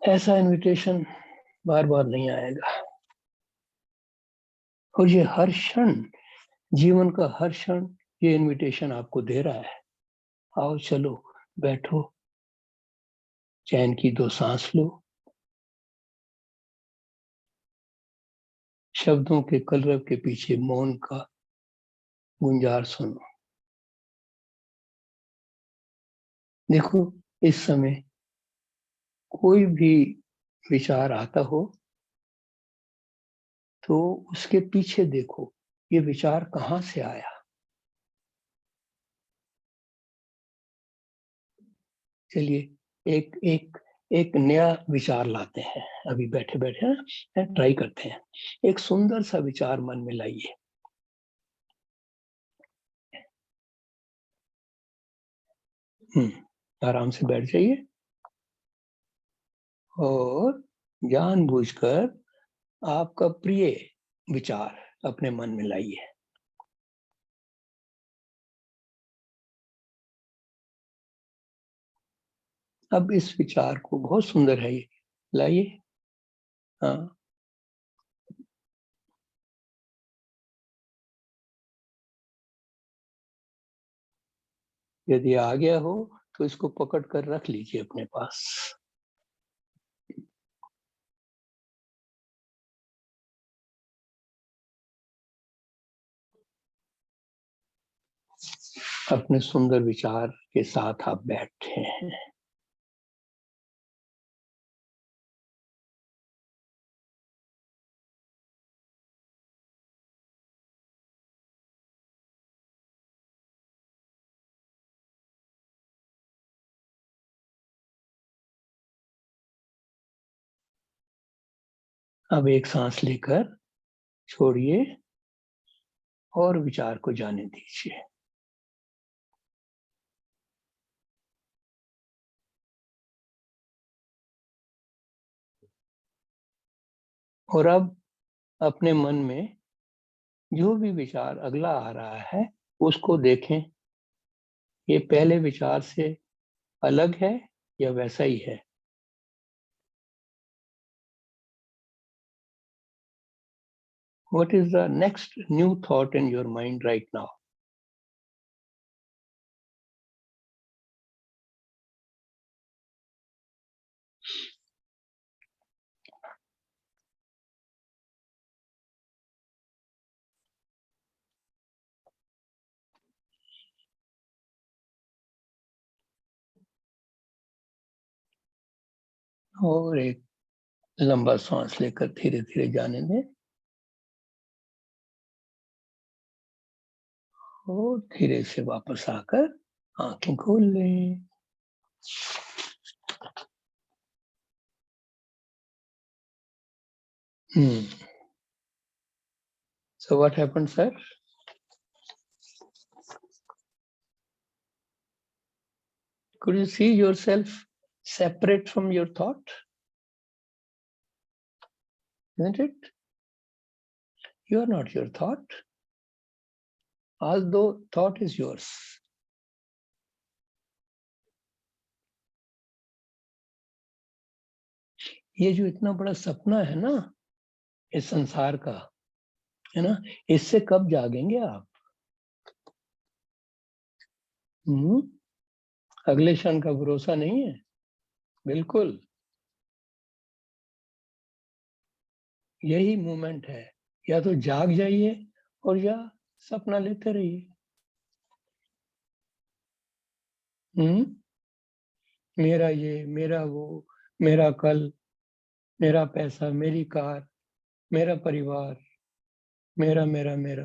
ऐसा इनविटेशन बार बार नहीं आएगा। और ये हर क्षण, जीवन का हर क्षण ये इनविटेशन आपको दे रहा है। आओ चलो, बैठो, चैन की 2 सांस लो, शब्दों के कलरव के पीछे मौन का गुंजार सुनो। देखो, इस समय कोई भी विचार आता हो तो उसके पीछे देखो, ये विचार कहाँ से आया। चलिए एक एक एक नया विचार लाते हैं, अभी बैठे बैठे ना ट्राई करते हैं। एक सुंदर सा विचार मन में लाइए। आराम से बैठ जाइए और जानबूझकर आपका प्रिय विचार अपने मन में लाइए। अब इस विचार को, बहुत सुंदर है ये, लाइए। हाँ, यदि आ गया हो तो इसको पकड़ कर रख लीजिए अपने पास। अपने सुंदर विचार के साथ आप बैठे हैं। अब एक सांस लेकर छोड़िए और विचार को जाने दीजिए। और अब अपने मन में जो भी विचार अगला आ रहा है उसको देखें, ये पहले विचार से अलग है या वैसा ही है। What is the next new thought in your mind right now? और एक लंबा सांस लेकर धीरे धीरे जाने दें और धीरे से वापस आकर आंखें खोल लें। So what happened, sir? Could you see yourself separate from your thought? Isn't it? You are not your thought, although thought is yours. ये जो इतना बड़ा सपना है ना इस संसार का, है ना, इससे कब जागेंगे आप? अगले क्षण का भरोसा नहीं है, बिल्कुल। यही मूवमेंट है, या तो जाग जाइए और या सपना लेते रहिए। मेरा ये, मेरा वो, मेरा कल, मेरा पैसा, मेरी कार, मेरा परिवार, मेरा मेरा मेरा,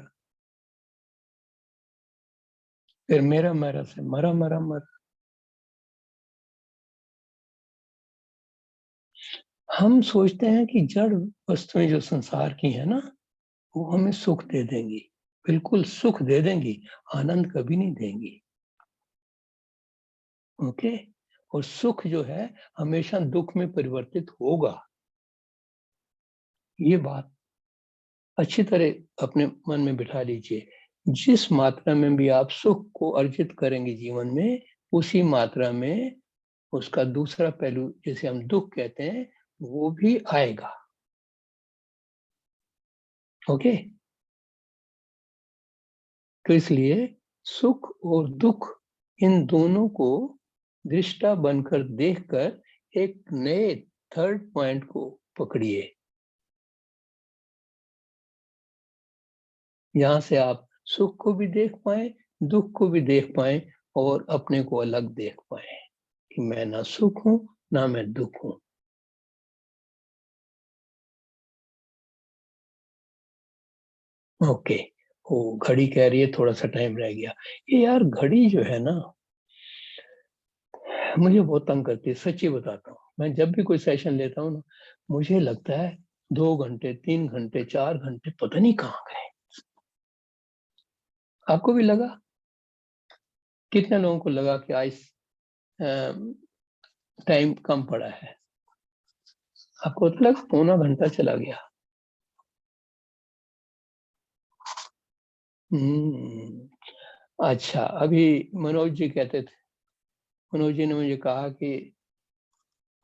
फिर मेरा मेरा से मरा मरा मर। हम सोचते हैं कि जड़ वस्तुएं जो संसार की है ना, वो हमें सुख दे देंगी। बिल्कुल सुख दे देंगी, आनंद कभी नहीं देंगी। ओके। और सुख जो है हमेशा दुख में परिवर्तित होगा। ये बात अच्छी तरह अपने मन में बिठा लीजिए। जिस मात्रा में भी आप सुख को अर्जित करेंगे जीवन में, उसी मात्रा में उसका दूसरा पहलू, जिसे हम दुख कहते हैं, वो भी आएगा। ओके। तो इसलिए सुख और दुख, इन दोनों को दृष्टा बनकर देखकर एक नए थर्ड पॉइंट को पकड़िए, यहां से आप सुख को भी देख पाए, दुख को भी देख पाए, और अपने को अलग देख पाए कि मैं ना सुख हूं ना मैं दुख हूं। ओके। वो घड़ी कह रही है थोड़ा सा टाइम रह गया। ये यार घड़ी जो है ना, मुझे बहुत तंग करती है, सच्ची बताता हूँ। मैं जब भी कोई सेशन लेता हूँ ना, मुझे लगता है 2 घंटे 3 घंटे 4 घंटे पता नहीं कहाँ गए। आपको भी लगा? कितने लोगों को लगा कि आज टाइम कम पड़ा है? आपको तो लगा पौना घंटा चला गया। अच्छा, अभी मनोज जी कहते थे, मनोज जी ने मुझे कहा कि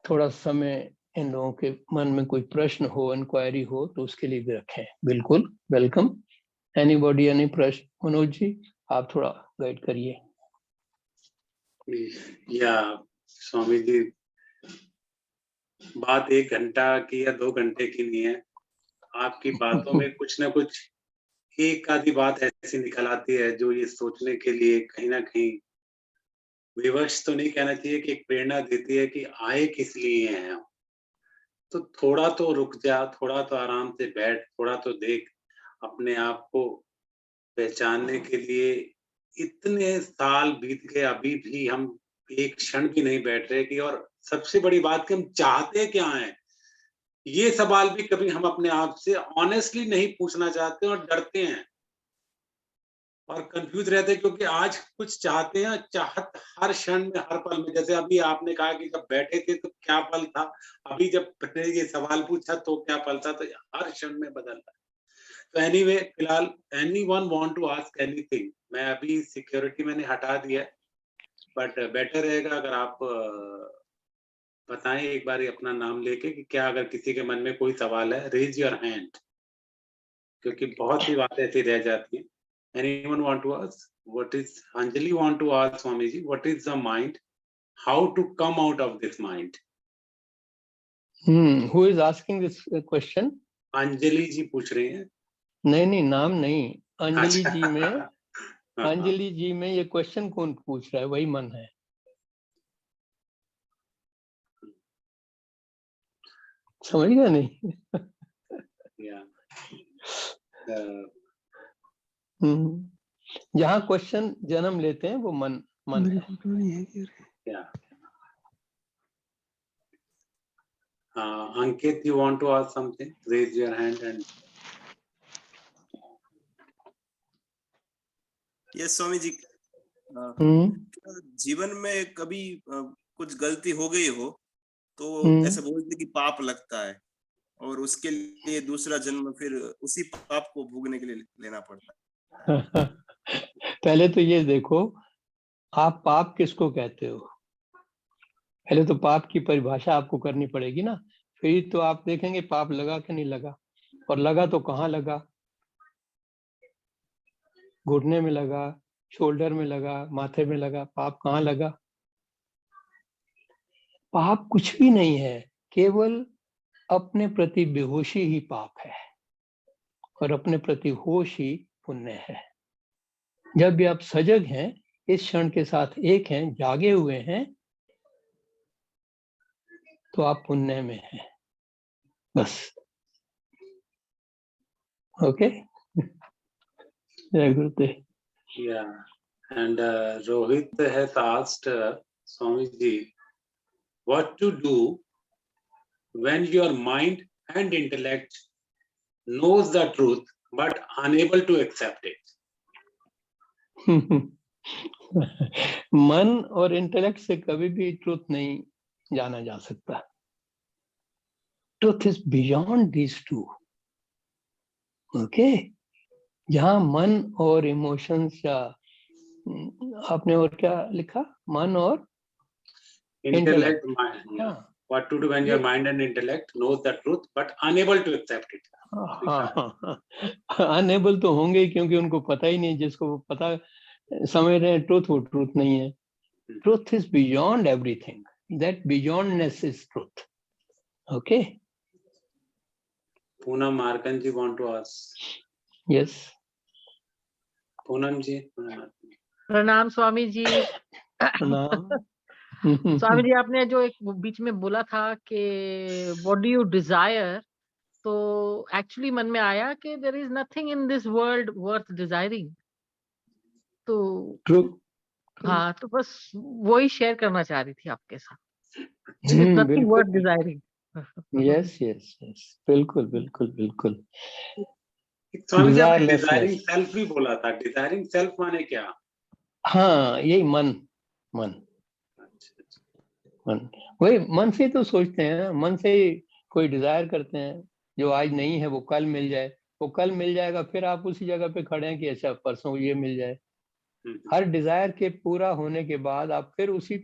थोड़ा समय इन लोगों के मन में कोई प्रश्न हो, इंक्वायरी हो, तो उसके लिए भी रखें। बिल्कुल वेलकम। एनीबॉडी, एनी प्रश्न? मनोज जी आप थोड़ा गाइड करिए। या स्वामी जी, बात 1 घंटा की या 2 घंटे की नहीं है। आपकी बातों में कुछ ना कुछ एक आधी बात ऐसी निकल आती है जो ये सोचने के लिए कहीं ना कहीं, विवश तो नहीं कहना चाहिए, कि एक प्रेरणा देती है कि आए किस लिए हैं हम। तो थोड़ा तो रुक जा, थोड़ा तो आराम से बैठ, थोड़ा तो देख, अपने आप को पहचानने के लिए इतने साल बीत गए, अभी भी हम एक क्षण भी नहीं बैठ रहे कि, और सबसे बड़ी बात कि हम चाहते क्या हैं, ये सवाल भी कभी हम अपने आप से ऑनेस्टली नहीं पूछना चाहते और डरते हैं और कंफ्यूज रहते हैं, क्योंकि आज कुछ चाहते हैं, चाहत हर क्षण में हर पल में। जैसे अभी आपने कहा कि जब बैठे थे तो क्या पल था, अभी जब मैंने ये सवाल पूछा तो क्या पल था, तो हर क्षण में बदल रहा है। तो एनीवे, फिलहाल anyone want to ask anything, मैं अभी सिक्योरिटी मैंने हटा दिया है, बट बेटर रहेगा अगर आप बताएं एक बार अपना नाम लेके कि क्या अगर किसी के मन में कोई सवाल है, रेज योर हैंड, क्योंकि बहुत सी बातें ऐसी रह जाती हैं। Anyone want to ask? What is Anjali want to ask Swamiji? What is the mind? How to come out of this mind? Who is asking this question? Anjali जी पूछ रही हैं। नहीं नहीं, नाम नहीं। अंजलि जी में, हाँ, अंजलि जी में ये क्वेश्चन कौन पूछ रहा है? वही मन है। समझ गया नहीं? जहाँ क्वेश्चन जन्म लेते हैं वो मन है। Ankit, you want to ask something? Raise your hand and. Yes Swami ji, जीवन में कभी कुछ गलती हो गई हो तो ऐसा बोलते कि पाप लगता है, और उसके लिए दूसरा जन्म फिर उसी पाप को भोगने के लिए लेना पड़ता है। पहले तो ये देखो, आप पाप किसको कहते हो? पहले तो पाप की परिभाषा आपको करनी पड़ेगी ना, फिर तो आप देखेंगे पाप लगा कि नहीं लगा। और लगा तो कहाँ लगा? घुटने में लगा, शोल्डर में लगा, माथे में लगा। पाप कहाँ लगा? पाप कुछ भी नहीं है, केवल अपने प्रति बेहोशी ही पाप है और अपने प्रति होश ही पुण्य है। जब भी आप सजग हैं, इस क्षण के साथ एक हैं, जागे हुए हैं, तो आप पुण्य में हैं, बस। ओके, जय गुरुदेव। Yeah, and Rohit has asked Swamiji, what to do when your mind and intellect knows the truth but unable to accept it? मन और इंटेलेक्ट से कभी भी ट्रुथ नहीं जाना जा सकता। Truth is beyond these two. Okay, जहां मन और इमोशंस या आपने और क्या लिखा, मन और Intellect, Intellect. mind. Yeah. हाँ, What to do when your mind and intellect knows the truth but unable to accept it? Unable तो होंगे ही, क्योंकि उनको पता ही नहीं। जिसको वो पता समझ रहे हैं ट्रुथ, वो ट्रुथ नहीं है। Truth is beyond everything, that beyondness is truth. Okay, Poonam Markan ji want to ask. Yes, Poonam ji. प्रणाम स्वामी जी। प्रणाम। स्वामी जी, आपने जो एक बीच में बोला था कि व्हाट डू यू डिजायर, तो एक्चुअली मन में आया कि there is nothing in this world worth desiring. तो ट्रू। हाँ, तो बस वही शेयर करना चाह रही थी आपके साथ। There is nothing worth desiring. Yes yes yes, बिल्कुल बिल्कुल बिल्कुल। स्वामी जी आपने Desirelessness. डिजायरिंग सेल्फ भी बोला था। डिजायरिंग सेल्फ माने क्या? हाँ, यही मन, मन मन वही मन से तो सोचते हैं, मन से ही कोई डिजायर करते हैं। जो आज नहीं है वो कल मिल जाए, वो कल मिल जाएगा, फिर आप उसी जगह पे खड़े हैं कि अच्छा परसों ये मिल जाए। हर डिजायर के पूरा होने के बाद आप फिर उसी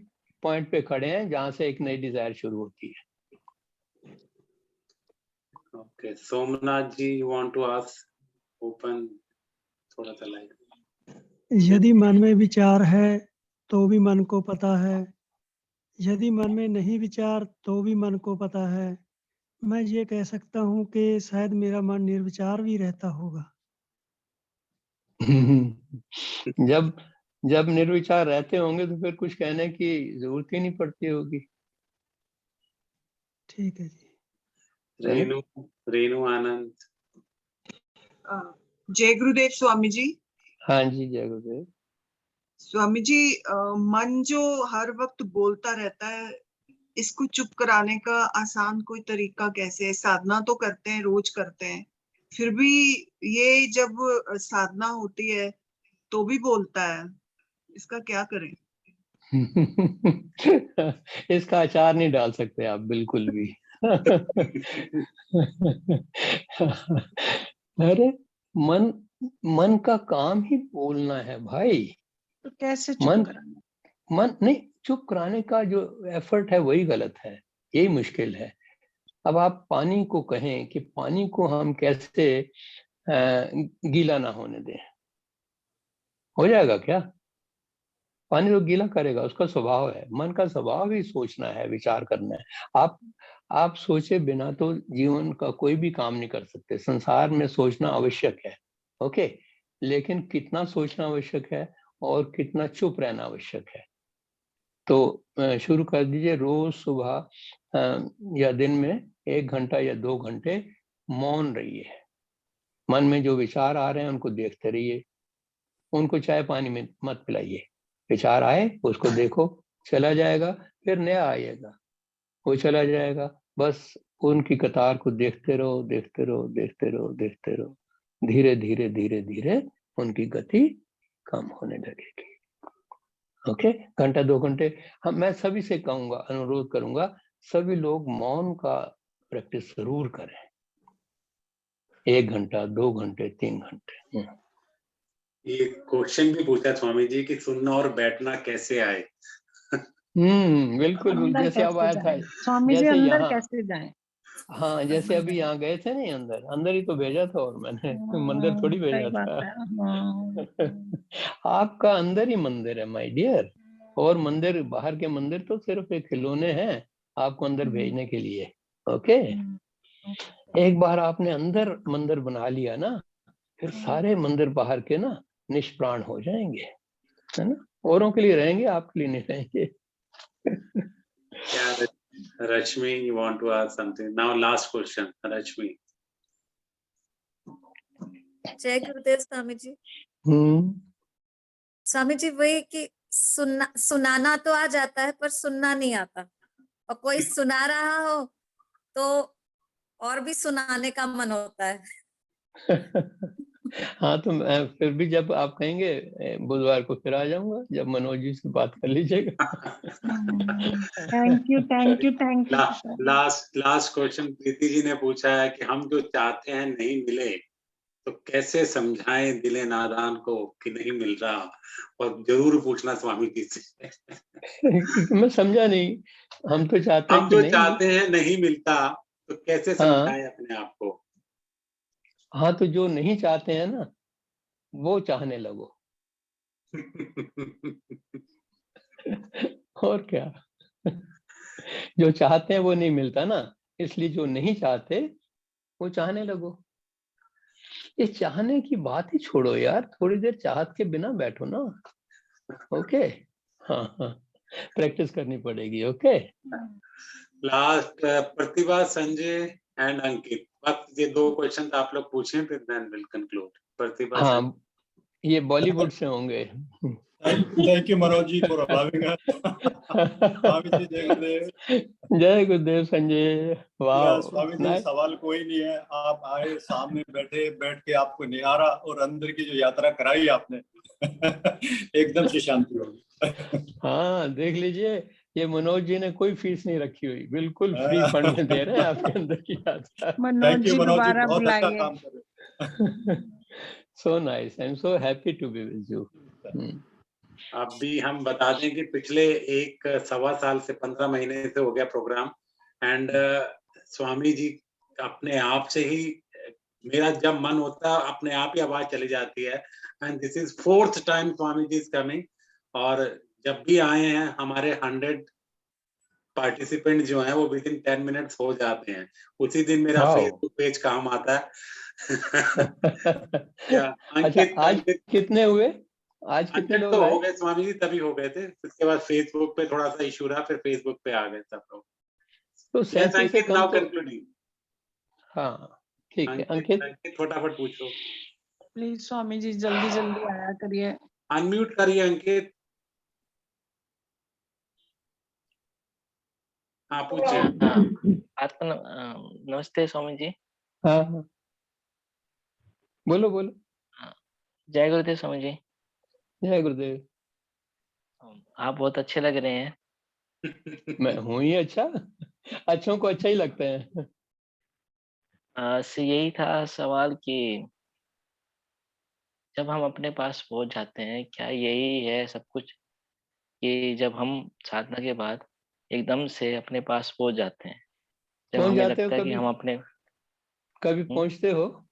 पॉइंट पे खड़े हैं जहां से एक नई डिजायर शुरू होती है। Okay, Somnath ji you want to ask, open थोड़ा सा लाइट। यदि मन में विचार है तो भी मन को पता है, यदि मन में नहीं विचार तो भी मन को पता है। मैं ये कह सकता हूँ कि शायद मेरा मन निर्विचार भी रहता होगा। जब जब निर्विचार रहते होंगे तो फिर कुछ कहने की जरूरत ही नहीं पड़ती होगी। ठीक है जी। रेणु, रेणु आनंद। जय गुरुदेव स्वामी जी। हाँ जी, जय गुरुदेव। स्वामी जी, मन जो हर वक्त बोलता रहता है, इसको चुप कराने का आसान कोई तरीका कैसे है? साधना तो करते हैं, रोज करते हैं, फिर भी ये जब साधना होती है तो भी बोलता है, इसका क्या करें? इसका अचार नहीं डाल सकते आप बिल्कुल भी। अरे मन का काम ही बोलना है भाई। तो कैसे चुप मन कराना? मन नहीं, चुप कराने का जो एफर्ट है वही गलत है, यही मुश्किल है। अब आप पानी को कहें कि पानी को हम कैसे गीला ना होने दें, हो जाएगा क्या? पानी तो गीला करेगा, उसका स्वभाव है। मन का स्वभाव ही सोचना है, विचार करना है। आप सोचे बिना तो जीवन का कोई भी काम नहीं कर सकते। संसार में सोचना आवश्यक है, ओके, लेकिन कितना सोचना आवश्यक है और कितना चुप रहना आवश्यक है। तो शुरू कर दीजिए, रोज सुबह या दिन में 1 घंटा या 2 घंटे मौन रहिए। मन में जो विचार आ रहे हैं उनको देखते रहिए, उनको चाय पानी में मत पिलाइए। विचार आए उसको देखो, चला जाएगा, फिर नया आएगा, वो चला जाएगा। बस उनकी कतार को देखते रहो, देखते रहो, देखते रहो, देखते रहो। धीरे धीरे धीरे धीरे उनकी गति कम होने लगेगी। ओके, घंटा 2 घंटे मैं सभी से कहूंगा, अनुरोध करूंगा, सभी लोग मौन का प्रैक्टिस जरूर करें। 1 घंटा, 2 घंटे, 3 घंटे। ये क्वेश्चन भी पूछा स्वामी जी कि सुनना और बैठना कैसे आए। बिल्कुल, जैसे अब आया था स्वामी जी, जैसे अंदर यहाँ, कैसे जाएं? हाँ, जैसे अभी यहाँ गए थे ना, अंदर ही तो भेजा था, और मैंने मंदिर थोड़ी भेजा था। आपका अंदर ही मंदिर है माय डियर, और मंदिर, बाहर के मंदिर तो सिर्फ एक खिलौने हैं आपको अंदर भेजने के लिए। ओके, एक बार आपने अंदर मंदिर बना लिया ना, फिर सारे मंदिर बाहर के ना निष्प्राण हो जाएंगे, है ना। औरों के लिए रहेंगे, आपके लिए नहीं रहेंगे। Yeah, Rashmi, you want to ask something? Now, last question, Rashmi. जय गुरुदेव स्वामी जी। स्वामी जी वही कि सुनाना तो आ जाता है पर सुनना नहीं आता, और कोई सुना रहा हो तो और भी सुनाने का मन होता है। हाँ, तो मैं फिर भी जब आप कहेंगे बुधवार को फिर आ जाऊंगा, जब मनोज जी से बात कर लीजिएगा। Thank you thank you thank you. Last question Preeti ji ने पूछा है कि हम जो चाहते हैं नहीं मिले तो कैसे समझाएं दिले नादान को कि नहीं मिल रहा, और जरूर पूछना स्वामी जी से। मैं समझा नहीं। हम तो चाहते हैं हम कि जो नहीं चाहते हैं नहीं मिलता तो कैसे समझाएं अपने आप को। हाँ, तो जो नहीं चाहते हैं ना वो चाहने लगो। और क्या। जो चाहते हैं वो नहीं मिलता ना, इसलिए जो नहीं चाहते वो चाहने लगो। ये चाहने की बात ही छोड़ो यार, थोड़ी देर चाहत के बिना बैठो ना। ओके। हाँ हाँ, प्रैक्टिस करनी पड़ेगी। Okay. Last Pratibha, Sanjay and Ankit, बस ये 2 क्वेश्चन आप लोग पूछें फिर देन विल कंक्लूड। प्रतिभा। हाँ, ये बॉलीवुड से होंगे। Thank you, Manoj ji, for allowing us. Swami ji जय गुरुदेव। जय गुरुदेव संजय। वाह, स्वामी जी, सवाल कोई नहीं है, आप आए सामने बैठ के आपको निहारा और अंदर की जो यात्रा कराई आपने एकदम से शांति होगी। हाँ, देख लीजिए, ये मनोज जी ने कोई फीस नहीं रखी हुई, बिल्कुल फ्री फंड में दे रहे हैं आपके अंदर की यात्रा। मनोज जी दोबारा बहुत अच्छा बुलाइए। काम कर रहे हैं। So nice. I'm so happy to be with you. अब भी हम बता दें कि पिछले 1.25 साल से 15 महीने से हो गया प्रोग्राम, एंड स्वामी जी अपने आप से ही, मेरा जब मन होता है अपने आप ही आवाज चली जाती है, and this is 4th time Swami ji is coming. और जब भी आए हैं हमारे 100 पार्टिसिपेंट जो हैं वो विद इन 10 मिनट्स हो जाते हैं। उसी दिन मेरा फेसबुक पेज काम आता है। अच्छा, आज कितने हुए? आज कितने लोग तो हो गए स्वामी जी, तभी हो गए थे। उसके बाद फेसबुक पे थोड़ा सा इशू रहा, फिर फेसबुक पे आ गए सब लोग। तो सेंस से कम नाउ तो। कंक्लूडिंग। हाँ ठीक है अंकित, फटाफट पूछो प्लीज स्वामी जी, जल्दी जल्दी आया करिए। अनम्यूट करिए अंकित। हाँ पूछिए। नमस्ते स्वामी जी। हाँ हाँ, बोलो बोलो। जय गुरुदेव स्वामी जी। जय गुरुदेव। आप बहुत अच्छे लग रहे हैं। मैं हूँ ही अच्छा, अच्छों को अच्छा ही लगता है। यही था सवाल कि जब हम अपने पास पहुंच जाते हैं, क्या यही है सब कुछ, कि जब हम साधना के बाद एकदम से अपने पास पहुंच जाते हैं, जब पहुंच हमें जाते लगता हो है कि हम अपने कभी पहुंचते हो?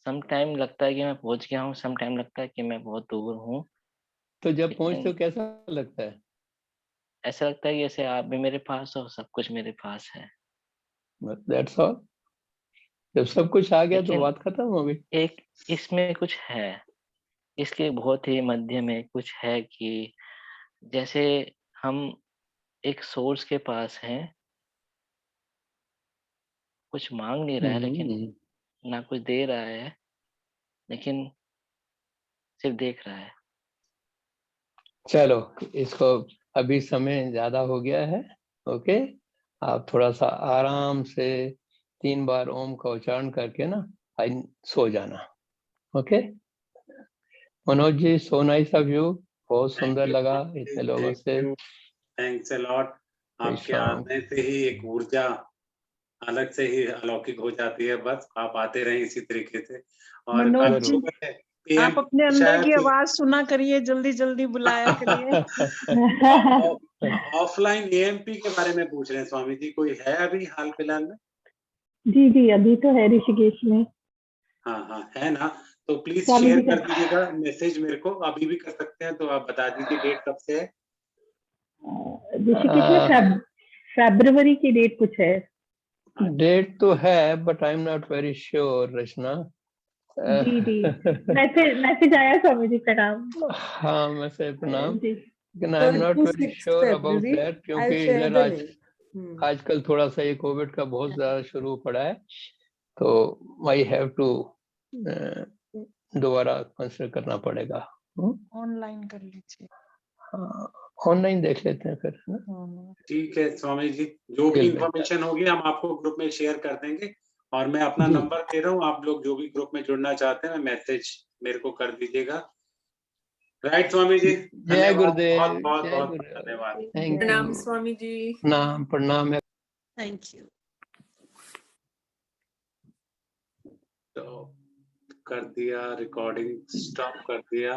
सम टाइम लगता है कि मैं पहुंच गया हूँ, सम टाइम लगता है कि मैं बहुत दूर हूँ। तो जब पहुंचते हो कैसा लगता है? ऐसा लगता है कि जैसे आप भी मेरे पास हो, सब कुछ मेरे पास है। That's all. जब सब कुछ आ गया तो बात खत्म हो गई। एक इसमें कुछ है, इसके बहुत ही मध्य में कुछ है कि जैसे हम एक सोर्स के पास हैं, कुछ मांग नहीं रहा है लेकिन ना कुछ दे रहा है, लेकिन सिर्फ देख रहा है। चलो, इसको अभी समय ज्यादा हो गया है। ओके, आप थोड़ा सा आराम से 3 बार ओम का उच्चारण करके ना सो जाना। Okay Manoj ji, so nice of you, बहुत सुंदर लगा इतने लोगों से। Thanks a lot. आपके आने से ही एक ऊर्जा अलग से ही अलौकिक हो जाती है। बस आप आते रहें इसी तरीके से। और मनोज जी, आप अपने अंदर की आवाज सुना करिए, जल्दी जल्दी बुलाया करिए। ऑफलाइन एएमपी के बारे में पूछ रहे हैं स्वामी जी, कोई है अभी हाल फिलहाल में? जी जी, अभी तो है ऋषिकेश में। हाँ हाँ है ना, तो प्लीज शेयर कर दीजिएगा मैसेज मेरे को, अभी भी कर सकते हैं तो आप बता दीजिए डेट कब से है। ऋषिकेश में फरवरी की डेट कुछ है। डेट तो है but I am not very sure Rachna. जी जी मैसेज आया स्वामी जी प्रणाम। हाँ मैसेज प्रणाम, जी लेकिन I am not very 26 sure about February, that, I'll क्योंकि share इधर the आज link. आजकल थोड़ा सा ये कोविड का बहुत ज्यादा शुरू पड़ा है, तो आई हैव टू दोबारा कंसिडर करना पड़ेगा। ऑनलाइन कर लीजिए। ऑनलाइन देख लेते हैं फिर, है ना? ठीक है स्वामी जी, जो भी इंफॉर्मेशन होगी हम आपको ग्रुप में शेयर कर देंगे, और मैं अपना नंबर दे रहा हूँ, आप लोग जो भी ग्रुप में जुड़ना चाहते हैं मैसेज मेरे को कर दीजिएगा। राइट स्वामी जी, जय गुरुदेव, बहुत बहुत जय बहुत गुरुदेव, धन्यवाद। थैंक प्रणाम यू, स्वामी जी। प्रणाम। Thank you. तो कर दिया, रिकॉर्डिंग स्टॉप कर दिया।